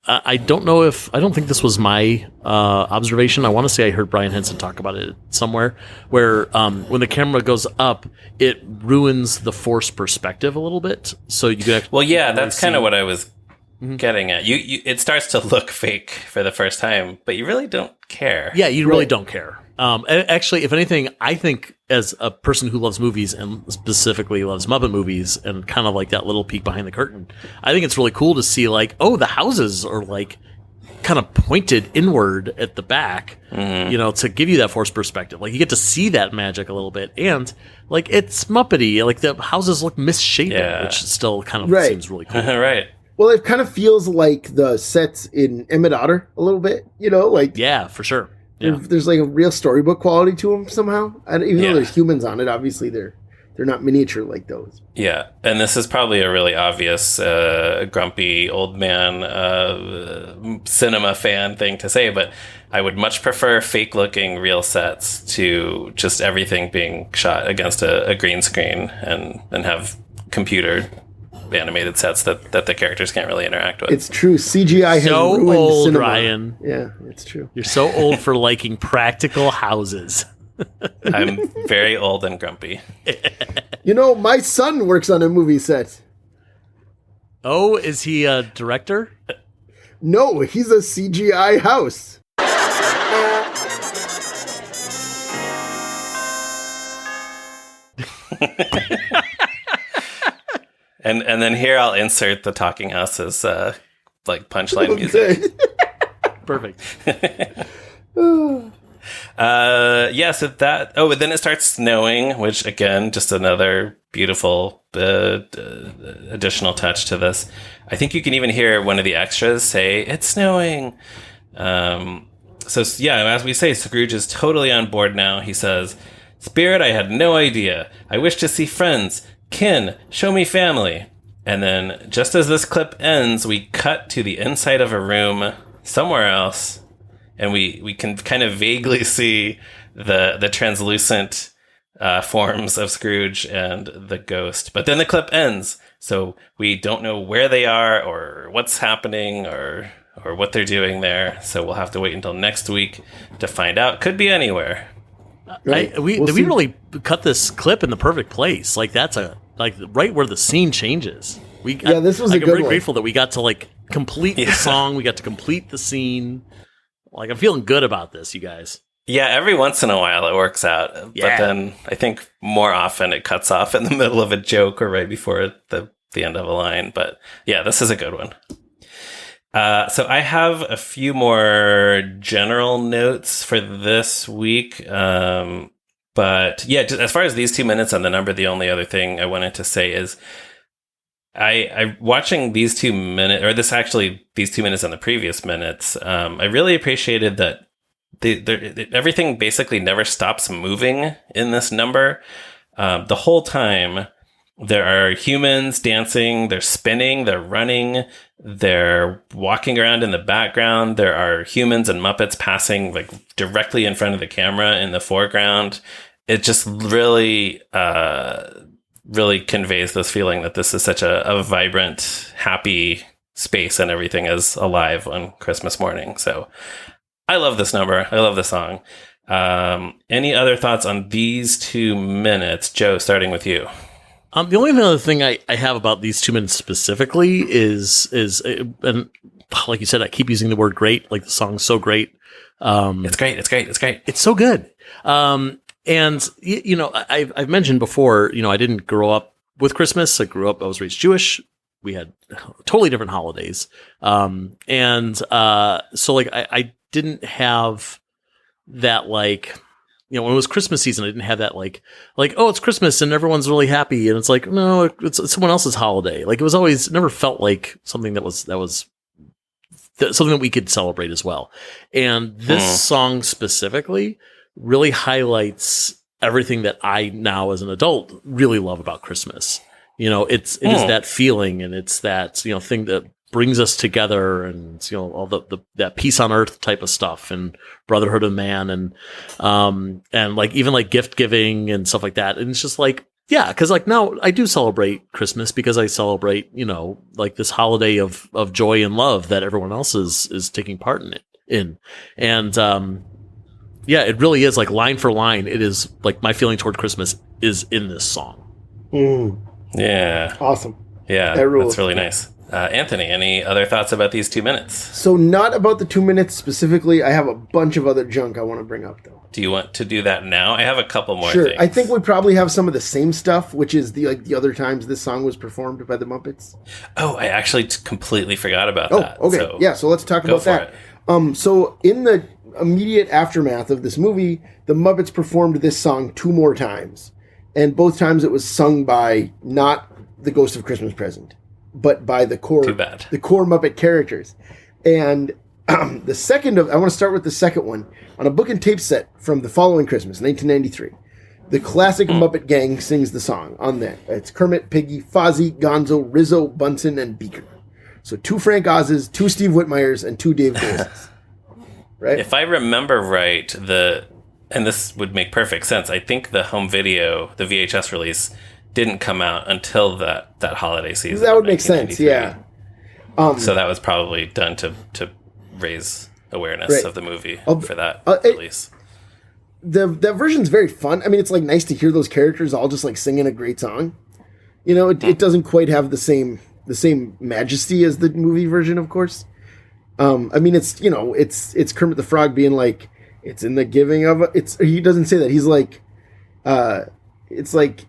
I don't think this was my observation. I want to say I heard Brian Henson talk about it somewhere, where when the camera goes up, it ruins the forced perspective a little bit. So you could actually that's kind of what I was getting at. You it starts to look fake for the first time, but you really don't care. Yeah, you really don't care. Actually, if anything, I think as a person who loves movies and specifically loves Muppet movies and kind of like that little peek behind the curtain, I think it's really cool to see like, oh, the houses are like kind of pointed inward at the back, to give you that forced perspective. Like you get to see that magic a little bit, and like it's Muppety. Like the houses look misshapen, which still kind of seems really cool. Right. Well, it kind of feels like the sets in Emmett Otter a little bit, like yeah, for sure. Yeah. There's like a real storybook quality to them somehow. And even though there's humans on it, obviously they're not miniature like those. Yeah, and this is probably a really obvious grumpy old man cinema fan thing to say, but I would much prefer fake-looking real sets to just everything being shot against a green screen and have computer animated sets that the characters can't really interact with. It's true. CGI has ruined old, cinema. Ryan. Yeah, it's true. You're so old for liking practical houses. I'm very old and grumpy. My son works on a movie set. Oh, is he a director? No, he's a CGI house. And then here I'll insert the talking houses like punchline music. Perfect. So that. Oh, but then it starts snowing, which again, just another beautiful additional touch to this. I think you can even hear one of the extras say, "It's snowing." As we say, Scrooge is totally on board now. He says, "Spirit, I had no idea. I wish to see friends. Kin, show me family." And then just as this clip ends, we cut to the inside of a room somewhere else, and we can kind of vaguely see the translucent forms of Scrooge and the ghost. But then the clip ends, so we don't know where they are or what's happening or what they're doing there. So we'll have to wait until next week to find out. Could be anywhere. We really cut this clip in the perfect place. Like that's right where the scene changes. This was a good one. I'm very grateful that we got to complete the song. We got to complete the scene. I'm feeling good about this, you guys. Yeah, every once in a while it works out. Yeah. But then I think more often it cuts off in the middle of a joke or right before the end of a line. But yeah, this is a good one. So I have a few more general notes for this week. But yeah, just as far as these 2 minutes on the number, the only other thing I wanted to say is I watching these 2 minutes, or these 2 minutes on the previous minutes, I really appreciated that everything basically never stops moving in this number. The whole time there are humans dancing, they're spinning, they're running, they're walking around in the background. There are humans and Muppets passing directly in front of the camera in the foreground. It just really, really conveys this feeling that this is such a vibrant, happy space and everything is alive on Christmas morning. So I love this number. I love the song. Any other thoughts on these 2 minutes? Joe, starting with you. The only other thing I have about these 2 minutes specifically is and like you said, I keep using the word great. Like the song's so great. It's great. It's so good. And I've mentioned before, I didn't grow up with Christmas. I was raised Jewish. We had totally different holidays. So I didn't have that when it was Christmas season, I didn't have that like, oh, it's Christmas and everyone's really happy. And it's like, no, it's someone else's holiday. Like it was always never felt like something that was something that we could celebrate as well. And this song specifically really highlights everything that I now as an adult really love about Christmas. It is that feeling, and it's that, thing that brings us together, and all that peace on earth type of stuff, and brotherhood of man, and like even like gift giving and stuff like that. And it's just like, yeah, because like now I do celebrate Christmas because I celebrate like this holiday of joy and love that everyone else is taking part in. And yeah, it really is like line for line. It is like my feeling toward Christmas is in this song. Yeah, awesome. Yeah, that that's really nice. Anthony, any other thoughts about these 2 minutes? So not about the 2 minutes specifically. I have a bunch of other junk I want to bring up, though. Do you want to do that now? I have a couple more things. Sure. I think we probably have some of the same stuff, which is the other times this song was performed by the Muppets. Oh, I actually completely forgot about that. Oh, okay. So let's talk about that. So in the immediate aftermath of this movie, the Muppets performed this song 2 more times. And both times it was sung by not the Ghost of Christmas Present, but by the core Muppet characters. And I want to start with the second one. On a book and tape set from the following Christmas, 1993, the classic Muppet gang sings the song on there. It's Kermit, Piggy, Fozzie, Gonzo, Rizzo, Bunsen, and Beaker. So 2 Frank Oz's, 2 Steve Whitmires, and 2 Dave Goelz's. Right? If I remember right, and this would make perfect sense, I think the home video, the VHS release, didn't come out until that holiday season. That would make sense, yeah. So that was probably done to raise awareness of the movie for that release. That version's very fun. I mean, it's like nice to hear those characters all just like singing a great song. It doesn't quite have the same majesty as the movie version, of course. I mean, it's Kermit the Frog being like, it's in the giving of he doesn't say that. He's like, it's like,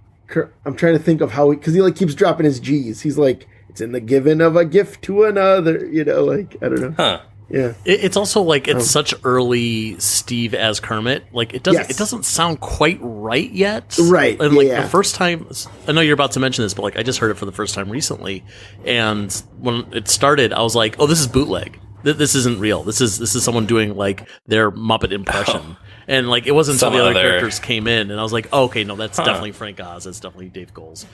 I'm trying to think of how because he like keeps dropping his G's. He's like, it's in the giving of a gift to another. Like I don't know. Huh. Yeah. It's also like it's such early Steve as Kermit. Like it doesn't sound quite right yet. Right. And like the first time, I know you're about to mention this, but like I just heard it for the first time recently, and when it started, I was like, oh, this is bootleg. This isn't real. This is someone doing like their Muppet impression. And like it wasn't until the other characters came in, and I was like, oh, okay, no, that's definitely Frank Oz. That's definitely Dave Goelz.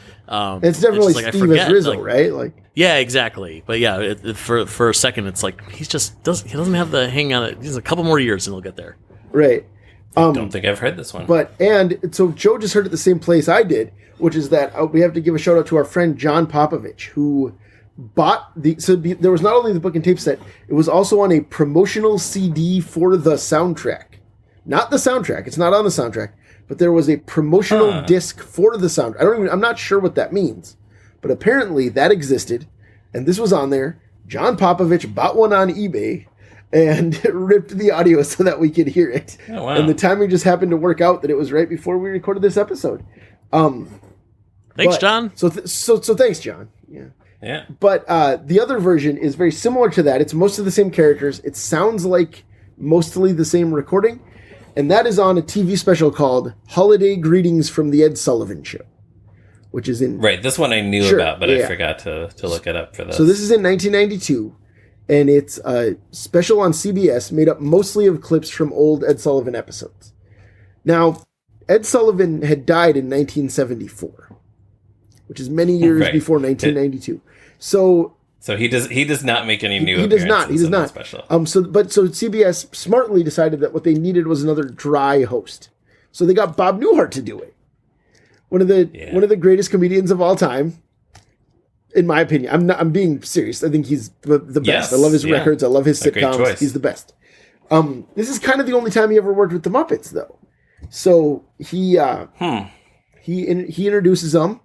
It's definitely Steve as Rizzo, right? Like, yeah, exactly. But yeah, for a second, it's like he doesn't have the hang on it. He's a couple more years, and he'll get there. Right. I don't think I've heard this one. So Joe just heard it the same place I did, which is that we have to give a shout out to our friend John Popovich, who bought there was not only the book and tape set, it was also on a promotional CD for the soundtrack. Not the soundtrack. It's not on the soundtrack, but there was a promotional disc for the soundtrack. I'm not sure what that means, but apparently that existed, and this was on there. John Popovich bought one on eBay and ripped the audio so that we could hear it. Oh, wow. And the timing just happened to work out that it was right before we recorded this episode. Thanks, John. So thanks, John. Yeah. Yeah. But the other version is very similar to that. It's most of the same characters. It sounds like mostly the same recording. And that is on a TV special called Holiday Greetings from the Ed Sullivan Show, which is in... Right, this one I knew about, but I forgot to look it up for this. So this is in 1992, and it's a special on CBS made up mostly of clips from old Ed Sullivan episodes. Now, Ed Sullivan had died in 1974, which is many years before 1992. So he does not make any new. He does not. Special. So CBS smartly decided that what they needed was another dry host. So they got Bob Newhart to do it. One of the greatest comedians of all time, in my opinion. I'm being serious. I think he's the best. Yes, I love his records. I love his sitcoms. He's the best. This is kind of the only time he ever worked with the Muppets, though. So he introduces them.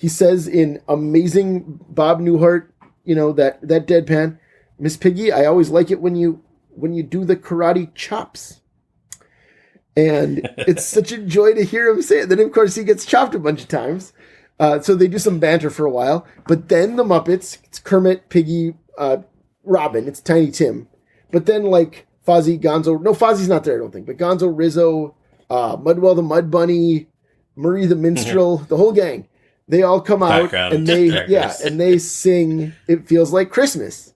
He says in amazing Bob Newhart, that deadpan, Miss Piggy, I always like it when you do the karate chops. And it's such a joy to hear him say it. Then, of course, he gets chopped a bunch of times. So they do some banter for a while. But then the Muppets, it's Kermit, Piggy, Robin, it's Tiny Tim. But then, like, Fozzie, Gonzo. No, Fozzie's not there, I don't think. But Gonzo, Rizzo, Mudwell the Mud Bunny, Murray the Minstrel, the whole gang. They all come out and they sing "It Feels Like Christmas,"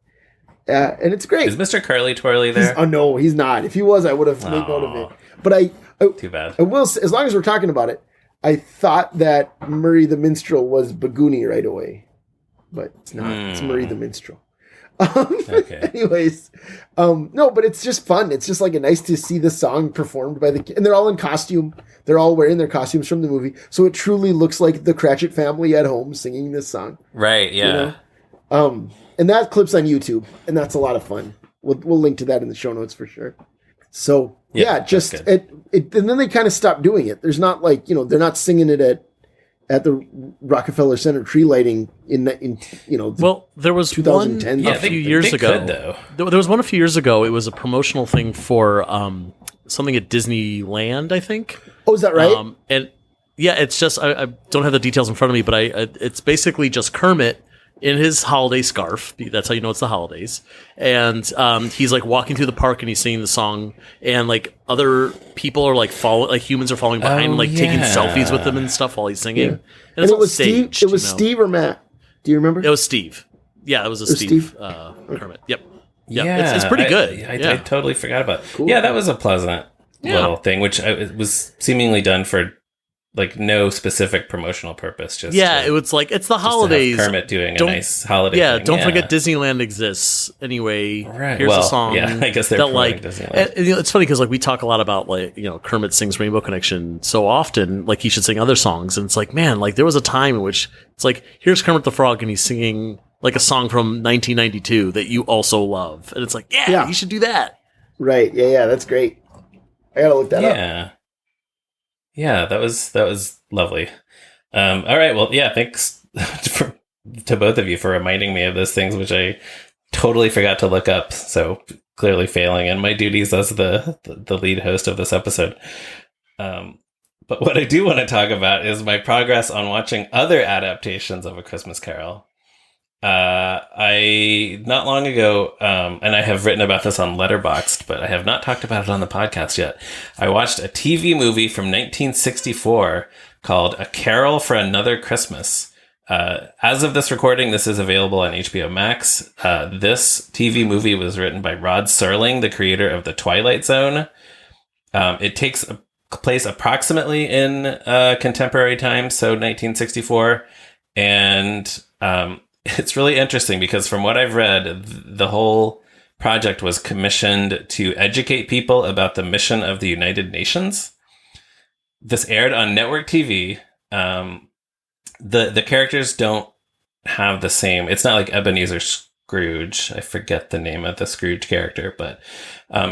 and it's great. Is Mr. Curly Twirly there? Oh no, he's not. If he was, I would have made note of it. But too bad. I will, as long as we're talking about it, I thought that Murray the Minstrel was Bagoonie right away, but it's not. It's Murray the Minstrel. Okay. Anyways, no, but it's just fun. It's just like nice to see the song performed by and they're all in costume. They're all wearing their costumes from the movie, so it truly looks like the Cratchit family at home singing this song. Right. Yeah. You know? And that clip's on YouTube, and that's a lot of fun. We'll link to that in the show notes for sure. So just and then they kind of stopped doing it. There's not like, they're not singing it at the Rockefeller Center tree lighting in there was 2010 one a few years ago. There was one a few years ago. It was a promotional thing for something at Disneyland, I think. Oh, is that right? And yeah, it's just I don't have the details in front of me, but it's basically just Kermit in his holiday scarf. That's how you know it's the holidays. And he's like walking through the park and he's singing the song, and like other people are like humans are following behind, taking selfies with him and stuff while he's singing. Yeah. And it was staged, Steve. It was Steve or Matt. Do you remember? It was Steve. Yeah, it was Steve. Kermit. Yep. Yeah, it's pretty good. I totally forgot about it. Cool. Yeah, that was a pleasant little thing, which was seemingly done for like no specific promotional purpose. Just it was like it's the holidays. Kermit doing a nice holiday. Yeah, thing. Don't forget Disneyland exists anyway. Right. Here's a song. Yeah, I guess they're promoting Disneyland. And, it's funny because like we talk a lot about Kermit sings Rainbow Connection so often. Like he should sing other songs, and it's like, man, like there was a time in which it's like here's Kermit the Frog and he's singing like a song from 1992 that you also love, and it's like you should do that. Right. Yeah. That's great. I gotta look that up. Yeah, that was lovely. All right, well, thanks to both of you for reminding me of those things, which I totally forgot to look up. So clearly failing in my duties as the lead host of this episode. But what I do want to talk about is my progress on watching other adaptations of A Christmas Carol. I not long ago, and I have written about this on Letterboxd, but I have not talked about it on the podcast yet. I watched a TV movie from 1964 called A Carol for Another Christmas. As of this recording, this is available on HBO Max. This TV movie was written by Rod Serling, the creator of The Twilight Zone. It takes place approximately in contemporary times, so 1964, and it's really interesting because from what I've read, the whole project was commissioned to educate people about the mission of the United Nations. This aired on network TV. The characters don't have the same. It's not like Ebenezer Scrooge. I forget the name of the Scrooge character, but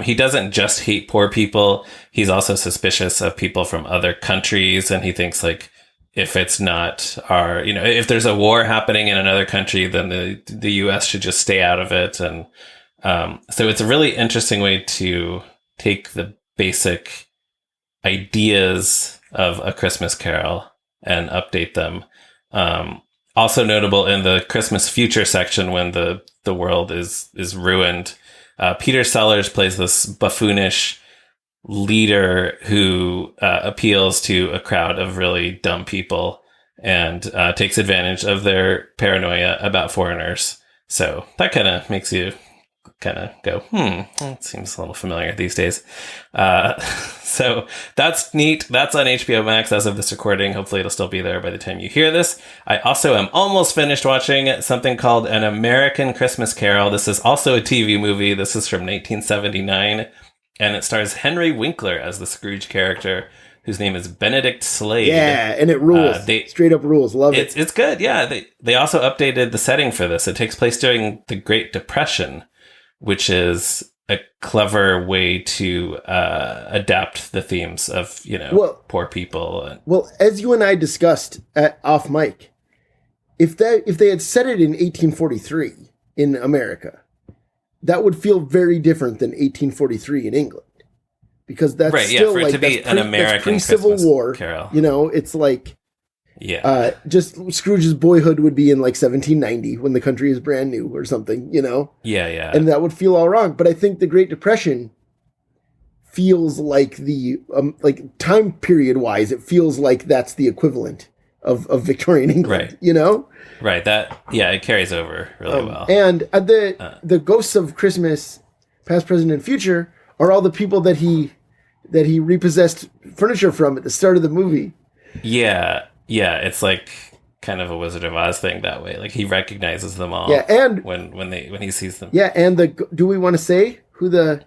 he doesn't just hate poor people. He's also suspicious of people from other countries, and he thinks like, if it's not our, if there's a war happening in another country, then the U.S. should just stay out of it. And so it's a really interesting way to take the basic ideas of A Christmas Carol and update them. Also notable in the Christmas future section when the world is ruined. Peter Sellers plays this buffoonish leader who appeals to a crowd of really dumb people and takes advantage of their paranoia about foreigners. So that kind of makes you kind of go, that seems a little familiar these days. So that's neat. That's on HBO Max as of this recording. Hopefully it'll still be there by the time you hear this. I also am almost finished watching something called An American Christmas Carol. This is also a TV movie. This is from 1979. And it stars Henry Winkler as the Scrooge character, whose name is Benedict Slade. Yeah, and it rules. Straight up rules. Love it. It's good, yeah. They also updated the setting for this. It takes place during the Great Depression, which is a clever way to adapt the themes of, poor people. Well, as you and I discussed off mic, if they had set it in 1843 in America, that would feel very different than 1843 in England, because that's right, still for it like to be an American pre-Civil Christmas War. Carol. It's like just Scrooge's boyhood would be in like 1790 when the country is brand new or something. Yeah. And that would feel all wrong. But I think the Great Depression feels like the like time period wise, it feels like that's the equivalent of Victorian England, Right. you know? Right. It carries over really well. And the ghosts of Christmas, past, present, and future, are all the people that he repossessed furniture from at the start of the movie. Yeah. It's like kind of a Wizard of Oz thing that way. Like he recognizes them all. Yeah, and when he sees them. Yeah, and do we want to say who the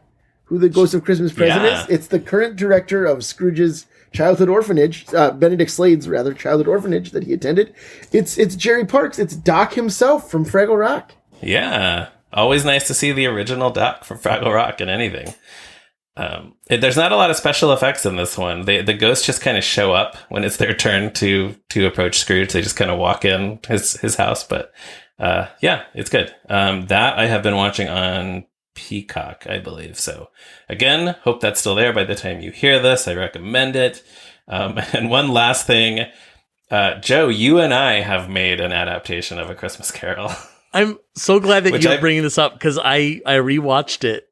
Ghost of Christmas Present is? It's the current director of Scrooge's childhood orphanage, Benedict Slade's rather childhood orphanage that he attended. It's Jerry Parks. It's Doc himself from Fraggle Rock. Yeah, always nice to see the original Doc from Fraggle Rock in anything. There's not a lot of special effects in this one. The ghosts just kind of show up when it's their turn to approach Scrooge. They just kind of walk in his house. But yeah, it's good. That I have been watching on Peacock, I believe. So again, hope that's still there by the time you hear this. I recommend it. And one last thing, Joe, you and I have made an adaptation of A Christmas Carol. I'm so glad that you're bringing this up because I rewatched it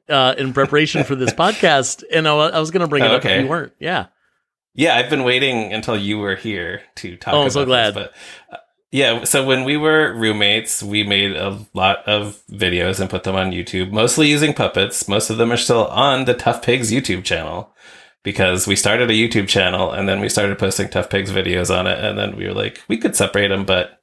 in preparation for this podcast, and I was going to bring it up if you weren't. Yeah, I've been waiting until you were here to talk. I'm so glad. This, but yeah, so when we were roommates, we made a lot of videos and put them on YouTube, mostly using puppets. Most of them are still on the Tough Pigs YouTube channel because we started a YouTube channel and then we started posting Tough Pigs videos on it, and then we were like, we could separate them, but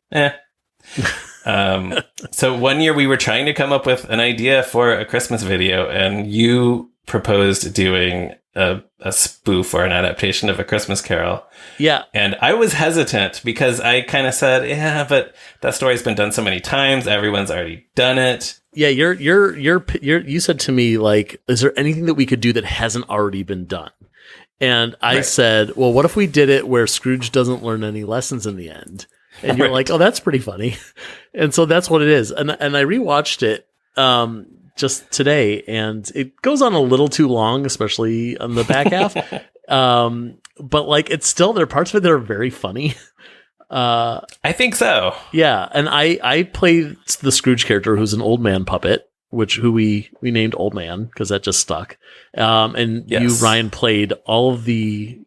so one year we were trying to come up with an idea for a Christmas video, and you proposed doing a spoof or an adaptation of A Christmas Carol. Yeah. And I was hesitant because I kind of said, yeah, but that story's been done so many times. Everyone's already done it. Yeah. You said to me, like, is there anything that we could do that hasn't already been done? And I said, well, what if we did it where Scrooge doesn't learn any lessons in the end? And you're like, oh, that's pretty funny. And so that's what it is. And I rewatched it just today, and it goes on a little too long, especially on the back half. But like, it's still, there are parts of it that are very funny. I think so. Yeah. And I played the Scrooge character, who's an old man puppet, who we named Old Man because that just stuck. And you, Ryan, played all of the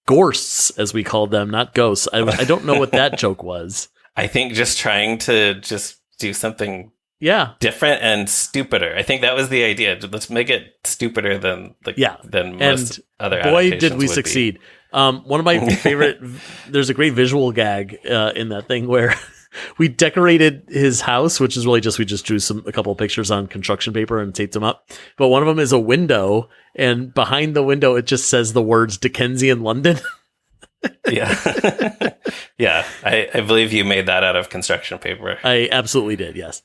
Gorsts, as we called them, not ghosts. I don't know what that joke was. I think just trying to just do something different and stupider. I think that was the idea. Let's make it stupider than most other adaptations. Boy, did we succeed. One of my favorite, there's a great visual gag in that thing where we decorated his house, which is really we just drew a couple of pictures on construction paper and taped them up. But one of them is a window, and behind the window, it just says the words Dickensian London. Yeah. Yeah. I believe you made that out of construction paper. I absolutely did. Yes.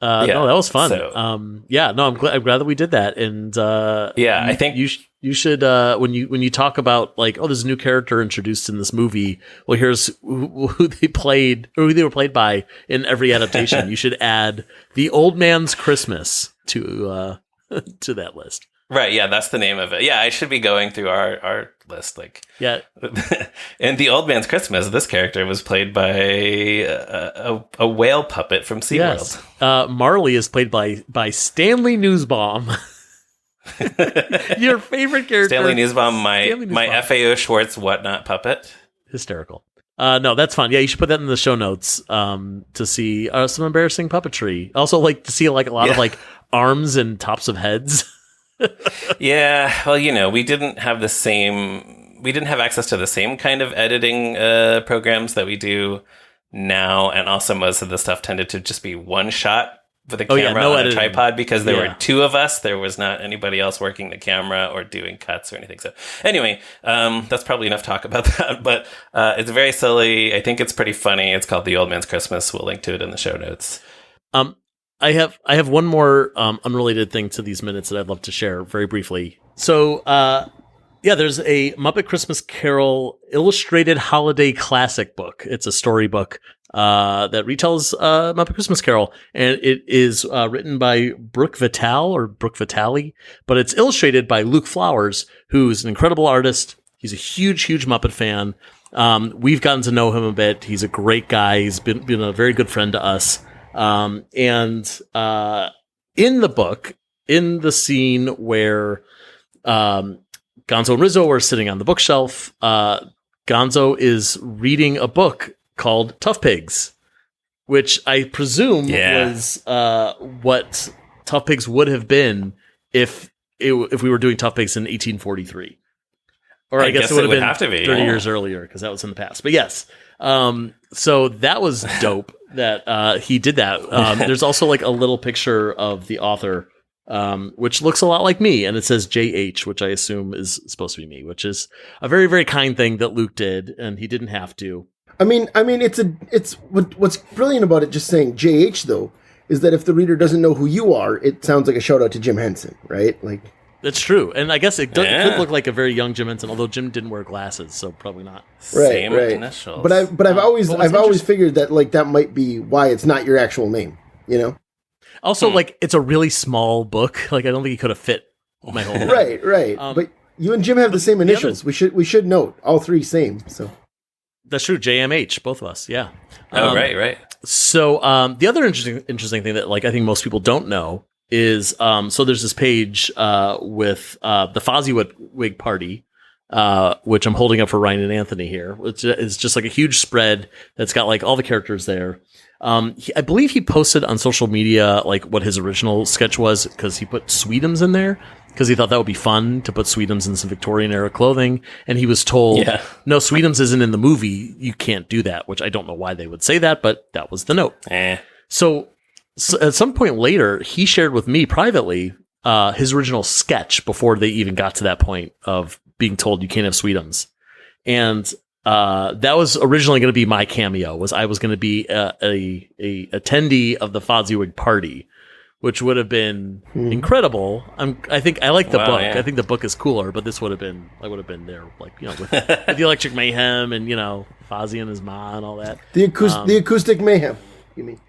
No, that was fun. So, I'm glad that we did that. And I think you should when you talk about like, oh, there's a new character introduced in this movie. Well, here's who they were played by in every adaptation. You should add The Old Man's Christmas to that list. Right, yeah, that's the name of it. Yeah, I should be going through our list. Like, yeah. In The Old Man's Christmas, this character was played by a whale puppet from SeaWorld. Yes. Marley is played by Stanley Newsbaum. Your favorite character. Stanley Newsbaum, my FAO Schwartz whatnot puppet. Hysterical. No, that's fun. Yeah, you should put that in the show notes to see some embarrassing puppetry. Also, like to see like a lot of like arms and tops of heads. Yeah, well, we didn't have access to the same kind of editing programs that we do now, and also most of the stuff tended to just be one shot with a camera on a tripod because there were two of us. There was not anybody else working the camera or doing cuts or anything. So anyway, that's probably enough talk about that, but it's very silly. I think it's pretty funny. It's called The Old Man's Christmas. We'll link to it in the show notes. I have one more unrelated thing to these minutes that I'd love to share very briefly. So, there's a Muppet Christmas Carol illustrated holiday classic book. It's a storybook that retells Muppet Christmas Carol, and it is written by Brooke Vitale, but it's illustrated by Luke Flowers, who's an incredible artist. He's a huge Muppet fan. We've gotten to know him a bit. He's a great guy. He's been a very good friend to us. And in the book, in the scene where Gonzo and Rizzo are sitting on the bookshelf. Gonzo is reading a book called Tough Pigs, which I presume was what Tough Pigs would have been if we were doing Tough Pigs in 1843. Or I guess it would have been 30 years earlier because that was in the past. But yes, so that was dope that he did that. There's also like a little picture of the author, which looks a lot like me, and it says JH, which I assume is supposed to be me, which is a very, very kind thing that Luke did, and he didn't have to. I mean, it's what's brilliant about it. Just saying JH though is that if the reader doesn't know who you are, it sounds like a shout out to Jim Henson, right? Like. That's true, and I guess it could look like a very young Jim Henson, although Jim didn't wear glasses, so probably not. Same initials. But I've always figured that like that might be why it's not your actual name, you know. Also, like it's a really small book. Like I don't think he could have fit my whole name. Right. But you and Jim have the same initials. We should note all three same. So that's true. JMH, both of us. Yeah. Oh, right. So the other interesting thing that like I think most people don't know is so there's this page with the Fozziewig party, which I'm holding up for Ryan and Anthony here, which is just like a huge spread that's got like all the characters there. I believe he posted on social media like what his original sketch was because he put Sweetums in there because he thought that would be fun to put Sweetums in some Victorian era clothing, and he was told, no, Sweetums isn't in the movie, you can't do that, which I don't know why they would say that, but that was the note. So at some point later, he shared with me privately his original sketch before they even got to that point of being told you can't have Sweetums. And that was originally going to be my cameo, I was going to be a attendee of the Fozziewig party, which would have been incredible. I think I like the book. Yeah. I think the book is cooler, but this would have been, I would have been there, like, you know, with the Electric Mayhem and, you know, Fozzie and his ma and all that. The Acoustic Mayhem, you mean?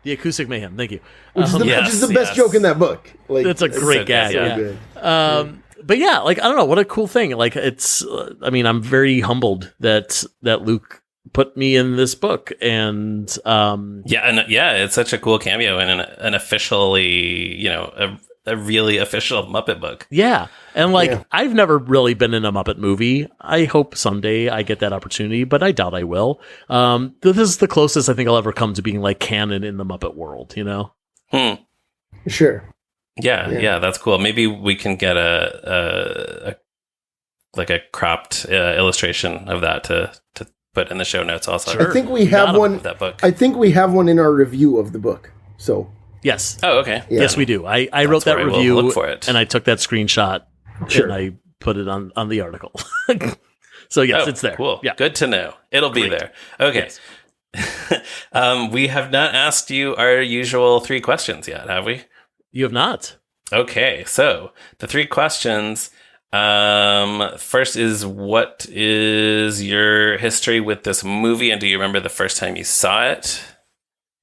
The Acoustic Mayhem, thank you. Which is the best joke in that book. Like, it's a great gag. So good. But yeah, like, I don't know, what a cool thing. Like, it's, I mean, I'm very humbled that Luke put me in this book, and it's such a cool cameo in an officially, you know, a really official Muppet book. Yeah, and like I've never really been in a Muppet movie. I hope someday I get that opportunity, but I doubt I will. This is the closest I think I'll ever come to being like canon in the Muppet world. You know? Sure. Yeah, that's cool. Maybe we can get a cropped illustration of that to put in the show notes also. Sure. I think we have one. That book. I think we have one in our review of the book. So yes. Oh, okay. Yeah. Yes, we do. I wrote that review. Look for it. And I took that screenshot and I put it on the article. So yes, it's there. Cool. Yeah. Good to know. It'll be there. Okay. Yes. We have not asked you our usual 3 questions yet, have we? You have not. Okay, so the 3 questions. First is, what is your history with this movie, and do you remember the first time you saw it?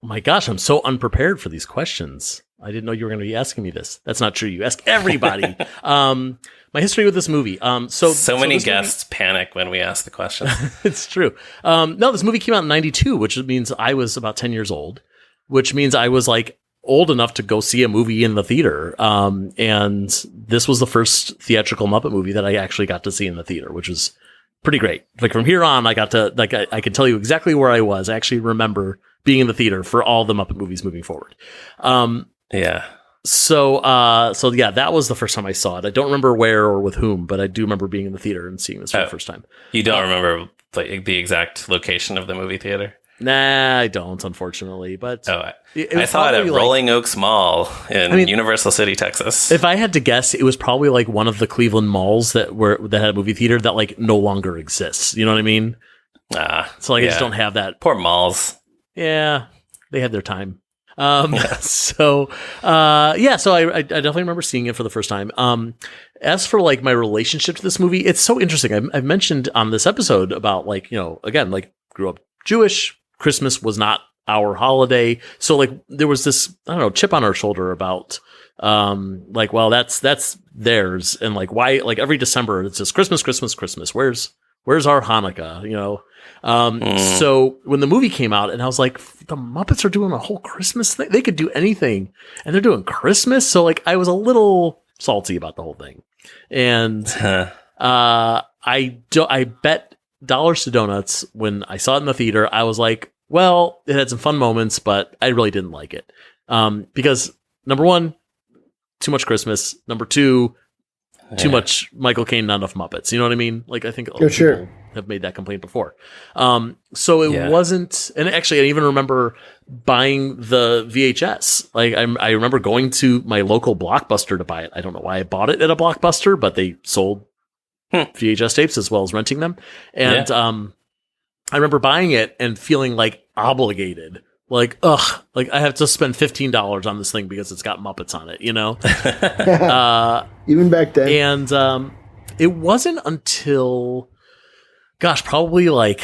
Oh my gosh, I'm so unprepared for these questions. I didn't know you were going to be asking me this. That's not true. You ask everybody. My history with this movie. So many guests panic when we ask the question. It's true. No, this movie came out in 92, which means I was about 10 years old, which means I was like old enough to go see a movie in the theater. And this was the first theatrical Muppet movie that I actually got to see in the theater, which was pretty great. Like from here on, I got to, like, I can tell you exactly where I was. I actually remember being in the theater for all the Muppet movies moving forward. Yeah. So yeah, that was the first time I saw it. I don't remember where or with whom, but I do remember being in the theater and seeing this for the first time. You don't remember like the exact location of the movie theater? Nah, I don't, unfortunately. But I saw it at Rolling Oaks Mall in Universal City, Texas. If I had to guess, it was probably like one of the Cleveland malls that had a movie theater that like no longer exists. You know what I mean? So like I just don't have that. Poor malls. Yeah, they had their time. So I definitely remember seeing it for the first time. As for like my relationship to this movie, it's so interesting. I've mentioned on this episode about like, you know, again, like grew up Jewish. Christmas was not our holiday. So like there was this, I don't know, chip on our shoulder about like, well, that's theirs. And like, why, like every December it's just Christmas, Christmas, Christmas. Where's our Hanukkah? You know? So when the movie came out and I was like, the Muppets are doing a whole Christmas thing. They could do anything and they're doing Christmas. So like I was a little salty about the whole thing. And I bet dollars to donuts when I saw it in the theater. I was like, well, it had some fun moments, but I really didn't like it. Because number one, too much Christmas. Number two, too much Michael Caine, not enough Muppets. You know what I mean? Like, I think people have made that complaint before. So it wasn't, and actually I even remember buying the VHS. Like I remember going to my local Blockbuster to buy it. I don't know why I bought it at a Blockbuster, but they sold VHS tapes as well as renting them. And I remember buying it and feeling like obligated. Like, like I have to spend $15 on this thing because it's got Muppets on it, you know? Even back then. And it wasn't until, probably like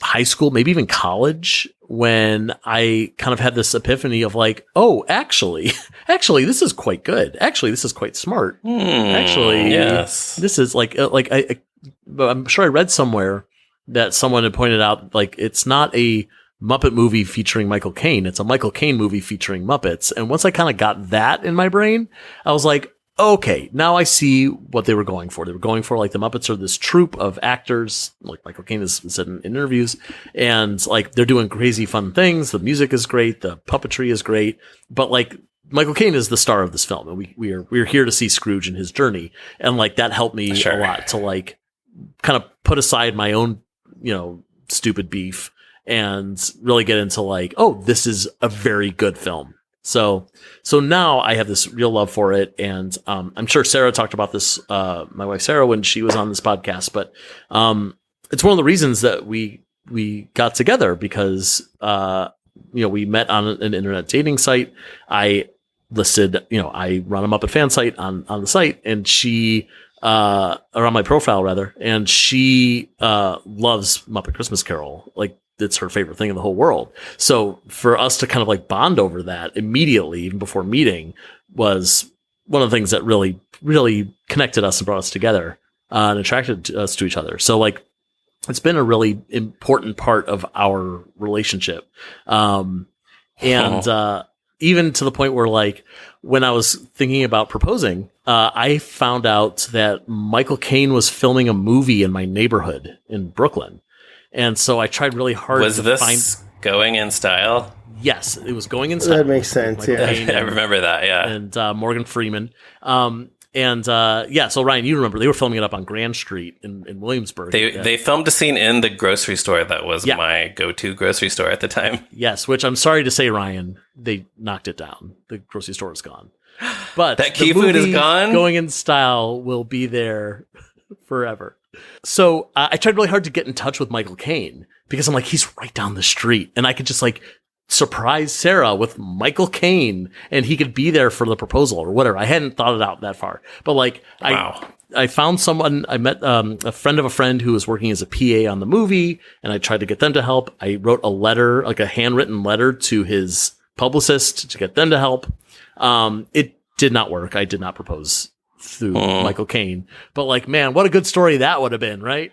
high school, maybe even college, when I kind of had this epiphany of like, oh, actually, this is quite good. Actually, this is quite smart. Actually, this is like I'm sure I read somewhere that someone had pointed out, like, it's not a Muppet movie featuring Michael Caine. It's a Michael Caine movie featuring Muppets. And once I kind of got that in my brain, I was like, okay, now I see what they were going for. They were going for, like, the Muppets are this troupe of actors, like Michael Caine has said in interviews, and like they're doing crazy fun things. The music is great. The puppetry is great. But like Michael Caine is the star of this film, and we're here to see Scrooge and his journey. And like that helped me a lot to like kind of put aside my own, stupid beef and really get into like, oh, this is a very good film. So now I have this real love for it. And I'm sure Sarah talked about this, my wife Sarah, when she was on this podcast, but it's one of the reasons that we got together because, we met on an internet dating site. I listed, I run a Muppet fan site on the site, and she, or on my profile rather, and she loves Muppet Christmas Carol. Like, it's her favorite thing in the whole world. So for us to kind of like bond over that immediately, even before meeting, was one of the things that really, really connected us and brought us together and attracted us to each other. So like, it's been a really important part of our relationship. And even to the point where, like, when I was thinking about proposing, I found out that Michael Caine was filming a movie in my neighborhood in Brooklyn. And so I tried really hard to find... Was this Going in Style? Yes, it was Going in Style. That makes sense, yeah. I remember that, yeah. And Morgan Freeman. So Ryan, you remember, they were filming it up on Grand Street in Williamsburg. They filmed a scene in the grocery store that was my go-to grocery store at the time. Yes, which I'm sorry to say, Ryan, they knocked it down. The grocery store is gone. But that key food is gone? Going in Style will be there forever. So I tried really hard to get in touch with Michael Caine because I'm like, he's right down the street, and I could just like surprise Sarah with Michael Caine, and he could be there for the proposal or whatever. I hadn't thought it out that far, but like, wow. I found someone. I met a friend of a friend who was working as a PA on the movie, and I tried to get them to help. I wrote a letter, like a handwritten letter, to his publicist to get them to help. It did not work. I did not propose through Michael Caine, but like, man, what a good story that would have been, right?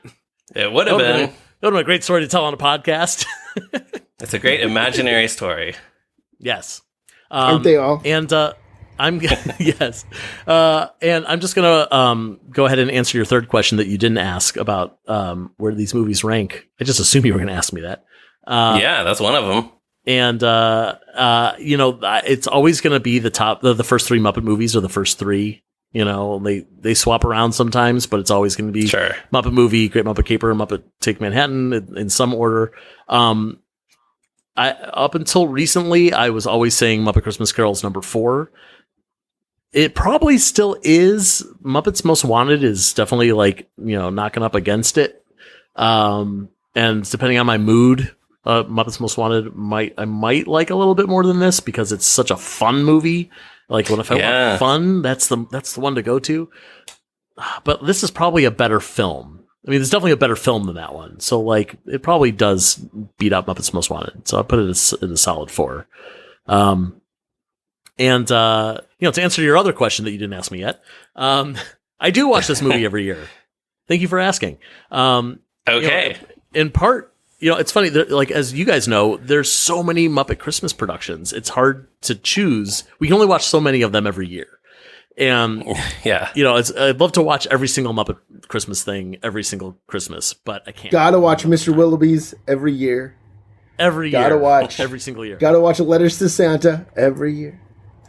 It would have been. That would have been a great story to tell on a podcast. It's a great imaginary story. Yes. Aren't they all? And I'm yes. And I'm just gonna go ahead and answer your third question that you didn't ask about where these movies rank. I just assumed you were gonna ask me that. Yeah, that's one of them. And it's always gonna be the top. The first three Muppet movies are the first three. They swap around sometimes, but it's always going to be Muppet Movie, Great Muppet Caper, Muppet Take Manhattan in some order. Up until recently, I was always saying Muppet Christmas Carol is number 4. It probably still is. Muppets Most Wanted is definitely like, knocking up against it. And depending on my mood, Muppets Most Wanted I might like a little bit more than this because it's such a fun movie. Like, if I want fun, that's the one to go to. But this is probably a better film. I mean, there's definitely a better film than that one. So, like, it probably does beat out Muppets Most Wanted. So I'll put it in a solid 4. To answer your other question that you didn't ask me yet, I do watch this movie every year. Thank you for asking. Okay. In part, it's funny, like, as you guys know, there's so many Muppet Christmas productions. It's hard to choose. We can only watch so many of them every year. And Yeah. I'd love to watch every single Muppet Christmas thing every single Christmas, but I can't. Gotta watch Mr. Willoughby's every year. Every year. Gotta watch every single year. Gotta watch Letters to Santa every year.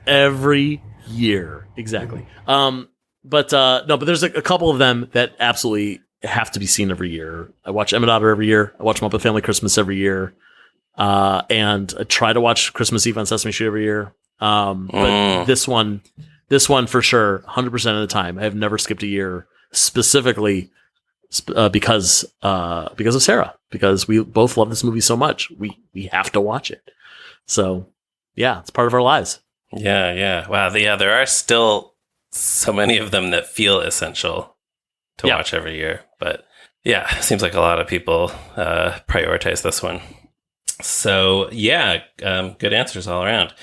Every year, exactly. But there's a couple of them that absolutely have to be seen every year. I watch Emmett Otter every year. I watch Muppet Family Christmas every year, and I try to watch Christmas Eve on Sesame Street every year. But this one for sure, 100% of the time. I have never skipped a year, specifically because of Sarah, because we both love this movie so much. We have to watch it. So yeah, it's part of our lives. Yeah. Wow. Yeah, there are still so many of them that feel essential to watch every year. But yeah, it seems like a lot of people prioritize this one. So yeah, good answers all around.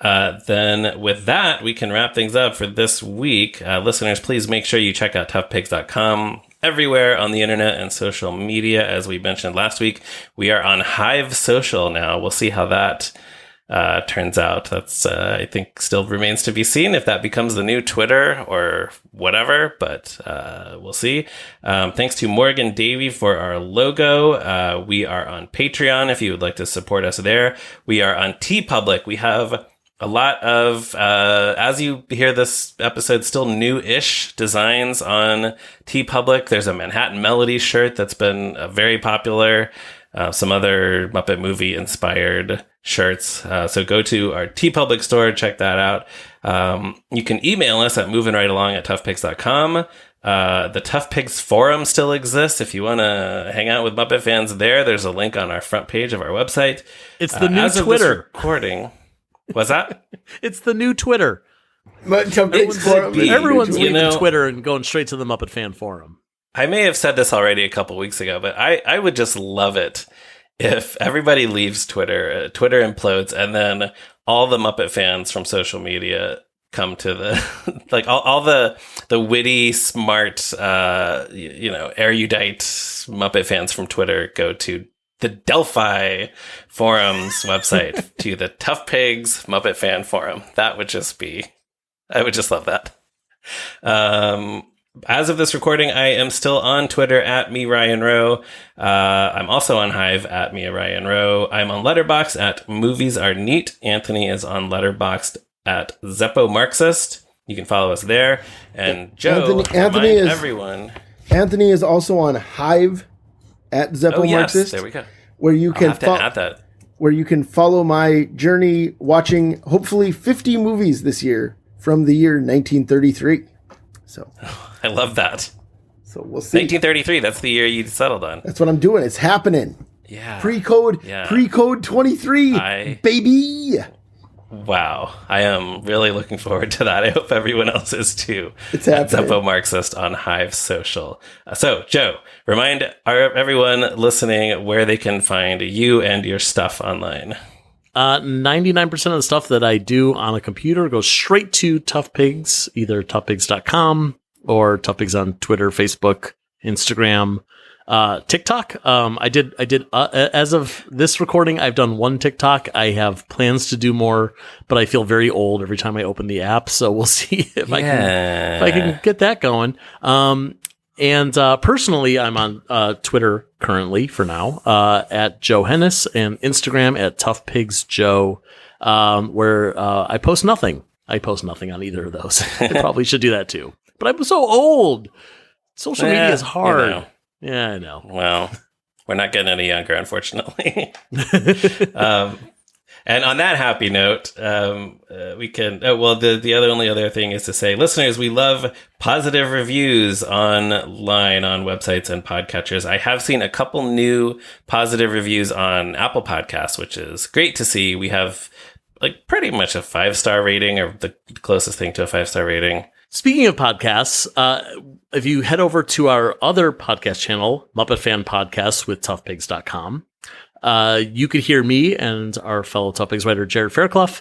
Then with that, we can wrap things up for this week. Listeners, please make sure you check out toughpigs.com. Everywhere on the internet and social media. As we mentioned last week, we are on Hive Social now. We'll see how that turns out. That's, I think, still remains to be seen if that becomes the new Twitter or whatever, but we'll see. Thanks to Morgan Davy for our logo. We are on Patreon if you would like to support us there. We are on TeePublic. We have a lot of, as you hear this episode, still new-ish designs on TeePublic. There's a Manhattan Melody shirt that's been very popular. Some other Muppet movie-inspired shirts. So go to our TeePublic store, check that out. You can email us at movingrightalong@toughpigs.com. The Tough Pigs forum still exists. If you want to hang out with Muppet fans there, there's a link on our front page of our website. It's the new as Twitter. Of this recording. What's that? It's the new Twitter. Tough Pigs forum. Everyone's leaving Twitter and going straight to the Muppet Fan Forum. I may have said this already a couple weeks ago, but I would just love it if everybody leaves Twitter, Twitter implodes, and then all the Muppet fans from social media come to the, like all the witty, smart, erudite Muppet fans from Twitter go to the Delphi forums website to the Tough Pigs Muppet Fan Forum. That would just be, I would just love that. As of this recording, I am still on Twitter at @MeRyanRowe. I'm also on Hive at @MeRyanRowe. I'm on Letterboxd at MoviesAreNeat. Anthony is on Letterboxd at ZeppoMarxist. You can follow us there. And Joe, Anthony is also on Hive at ZeppoMarxist. Yes, there we go. Where you can add that. Where you can follow my journey watching hopefully 50 movies this year from the year 1933. So I love that. So we'll see. 1933, that's the year you settled on. That's what I'm doing. It's happening. Yeah. Pre-code 23, baby. Wow. I am really looking forward to that. I hope everyone else is too. It's happening. Zeppo Marxist on Hive Social. So, Joe, remind everyone listening where they can find you and your stuff online. 99% of the stuff that I do on a computer goes straight to Tough Pigs, either toughpigs.com or Tough Pigs on Twitter, Facebook, Instagram, TikTok. I did as of this recording, I've done one TikTok. I have plans to do more, but I feel very old every time I open the app. So we'll see if I can get that going. And personally, I'm on Twitter currently for now at Joe Hennes and Instagram at ToughPigsJoe, where I post nothing. I post nothing on either of those. I probably should do that too. But I'm so old. Social media is hard. You know. Yeah, I know. Well, we're not getting any younger, unfortunately. And on that happy note, we can. The only other thing is to say, listeners, we love positive reviews online on websites and podcatchers. I have seen a couple new positive reviews on Apple Podcasts, which is great to see. We have like pretty much a 5-star rating, or the closest thing to a 5-star rating. Speaking of podcasts, if you head over to our other podcast channel, Muppet Fan Podcasts with toughpigs.com, you could hear me and our fellow Tough Pigs writer, Jared Fairclough,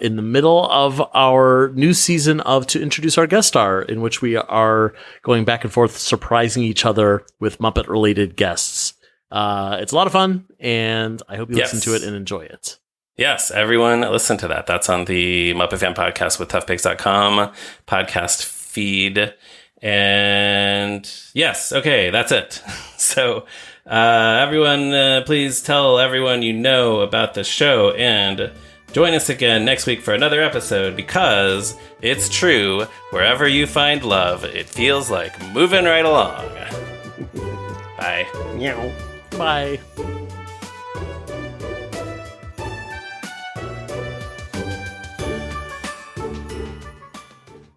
in the middle of our new season of To Introduce Our Guest Star, in which we are going back and forth, surprising each other with Muppet-related guests. It's a lot of fun, and I hope you listen to it and enjoy it. Yes, everyone listen to that. That's on the Muppet Fan Podcast with toughpigs.com podcast feed. And yes, okay, that's it. So everyone, please tell everyone you know about the show and join us again next week for another episode, because it's true, wherever you find love, it feels like moving right along. Bye. Meow. Bye.